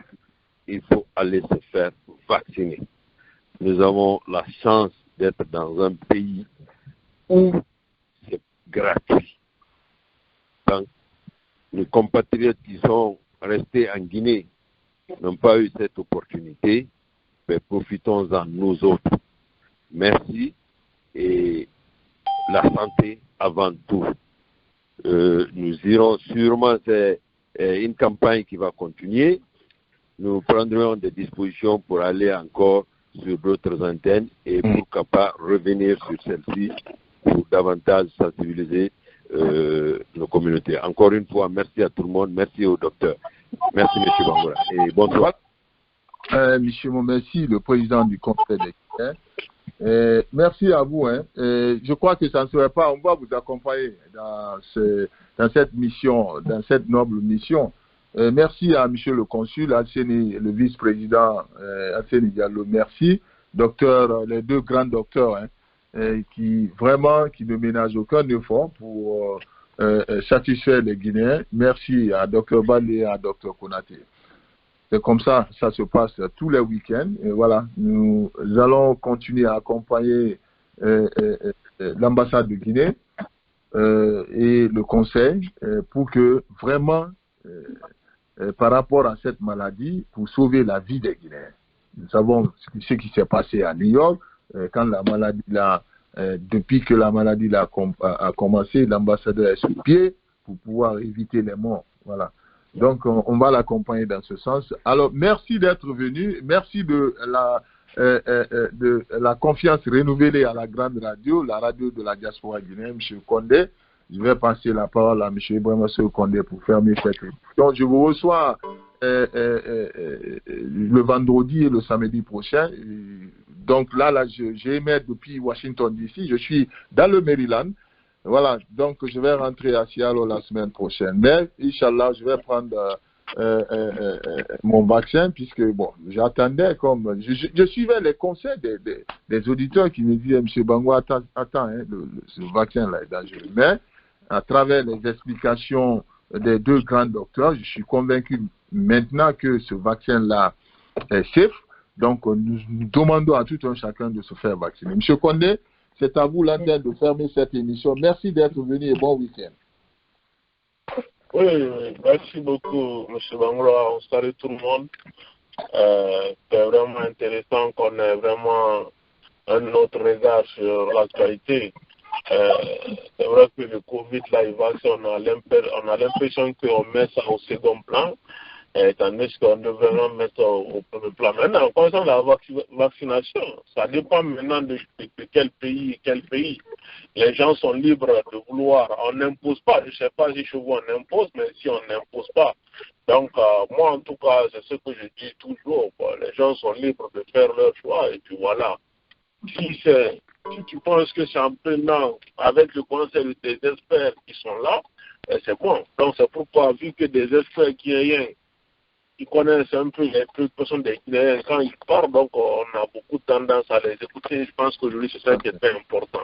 il faut aller se faire vacciner. Nous avons la chance d'être dans un pays où c'est gratuit. Donc, les compatriotes qui sont restés en Guinée n'ont pas eu cette opportunité, mais profitons-en nous autres. Merci et la santé avant tout. Nous irons sûrement, c'est une campagne qui va continuer. Nous prendrons des dispositions pour aller encore sur d'autres antennes et pourquoi pas revenir sur celle-ci pour davantage sensibiliser nos communautés. Encore une fois, merci à tout le monde, merci au docteur. Merci M. Bangoura et bonsoir. Monsieur Moumessi, le président du Conseil des Guinéens. Merci à vous. Hein. Je crois que ça ne serait pas, on va vous accompagner dans cette mission, dans cette noble mission. Merci à Monsieur le consul, Alseni, le vice-président Alseni Diallo, merci. Docteur, les deux grands docteurs qui ne ménagent aucun effort pour satisfaire les Guinéens. Merci à Dr. Baldé et à Dr. Konaté. C'est comme ça, ça se passe tous les week-ends. Et voilà, nous allons continuer à accompagner l'ambassade de Guinée et le Conseil pour que vraiment, par rapport à cette maladie, pour sauver la vie des Guinéens. Nous savons ce qui s'est passé à New York quand la maladie depuis que la maladie a commencé, l'ambassadeur est sur pied pour pouvoir éviter les morts. Voilà. Donc, on va l'accompagner dans ce sens. Alors, merci d'être venu. Merci de la confiance renouvelée à la grande radio, la radio de la diaspora guinéenne, M. Condé. Je vais passer la parole à M. Ibrahima Condé pour fermer cette émission. Donc, je vous reçois le vendredi et le samedi prochain. Donc là, j'ai aimé depuis Washington DC. Je suis dans le Maryland. voilà, donc je vais rentrer à Sialo la semaine prochaine. Mais, Inch'Allah, je vais prendre mon vaccin, puisque, bon, j'attendais comme... Je suivais les conseils des auditeurs qui me disaient, M. Bango, attends, hein, ce vaccin-là est dangereux. Mais, à travers les explications des deux grands docteurs, je suis convaincu maintenant que ce vaccin-là est safe. Donc, nous demandons à tout un chacun de se faire vacciner. M. Condé, c'est à vous l'antenne de fermer cette émission. Merci d'être venu et bon week-end. Oui, merci beaucoup, M. Bangoura. On salue tout le monde. C'est vraiment intéressant qu'on ait vraiment un autre regard sur l'actualité. C'est vrai que le Covid, là, on a l'impression qu'on met ça au second plan. Tandis qu'on devrait mettre au premier plan. Maintenant, concernant la vaccination, ça dépend maintenant de quel pays. Les gens sont libres de vouloir. On n'impose pas. Je ne sais pas si chez vous on impose, mais si on n'impose pas. Donc, moi, en tout cas, c'est ce que je dis toujours. Les gens sont libres de faire leur choix. Et puis voilà. Si tu penses que c'est un peu lent avec le conseil des experts qui sont là, c'est bon. Donc, c'est pourquoi, vu que des experts guinéens qui connaissent un peu les préoccupations des Guinéens quand ils parlent, donc on a beaucoup de tendance à les écouter. Je pense qu'aujourd'hui, c'est ça qui est très important.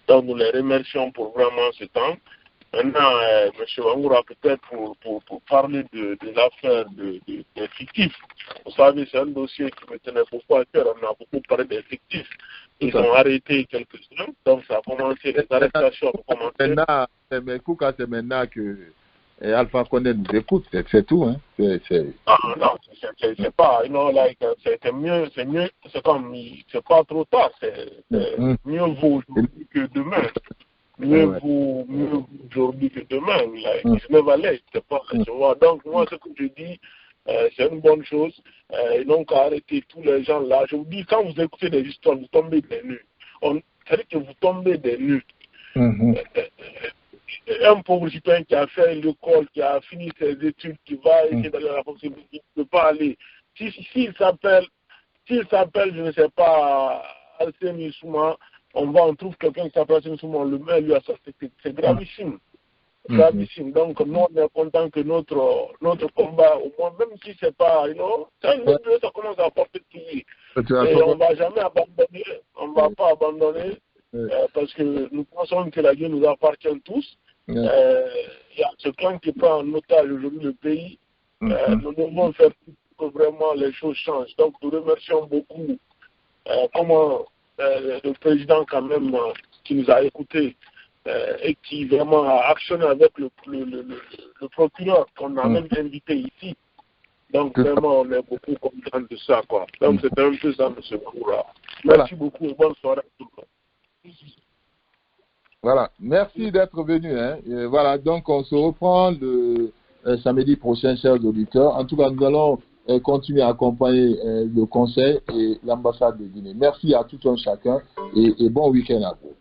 Donc, nous les remercions pour vraiment ce temps. Maintenant, M. Wangoura, peut-être pour parler de l'affaire des fictifs. Vous savez, c'est un dossier qui me tenait beaucoup à cœur. On a beaucoup parlé des fictifs. Ils ont arrêté quelques-uns. Donc, ça a commencé, les arrestations ont commencé. C'est maintenant que Alpha Condé nous écoute, c'est tout. Hein. Non, c'est pas, c'est mieux, c'est comme, c'est pas trop tard, c'est mieux vaut aujourd'hui que demain. Mieux vaut aujourd'hui que demain. It's never late, c'est pas, tu vois. Donc, moi, ce que je dis, c'est une bonne chose. Donc, arrêtez tous les gens là. Je vous dis, quand vous écoutez des histoires, vous tombez des nues. C'est-à-dire que vous tombez des nues. Un pauvre citoyen qui a fait l'école, qui a fini ses études, qui va essayer d'aller à la fonction publique, qui ne peut pas aller. S'il s'appelle, je ne sais pas, Alcémy Souma, on trouve quelqu'un qui s'appelle Alcémy Souma, on le met lui à ça, c'est gravissime. Gravissime. Donc, nous, on est content que notre combat, au moins, même si c'est pas, ça commence à porter fruit. Et on ne va jamais abandonner, on ne va pas abandonner. Parce que nous pensons que la Guinée nous appartient tous. Il y a ce clan qui prend en otage aujourd'hui le pays. Nous devons faire que vraiment les choses changent. Donc nous remercions beaucoup comment le président quand même qui nous a écoutés et qui vraiment a actionné avec le procureur qu'on a même invité ici. Donc vraiment on est beaucoup contents de ça, quoi. Donc c'était un peu ça, M. Bangoura. Merci beaucoup et bonne soirée à tout le monde. Voilà, merci d'être venu. Hein. Voilà, donc on se reprend le samedi prochain, chers auditeurs. En tout cas, nous allons continuer à accompagner le Conseil et l'ambassade de Guinée. Merci à tout un chacun et bon week-end à vous.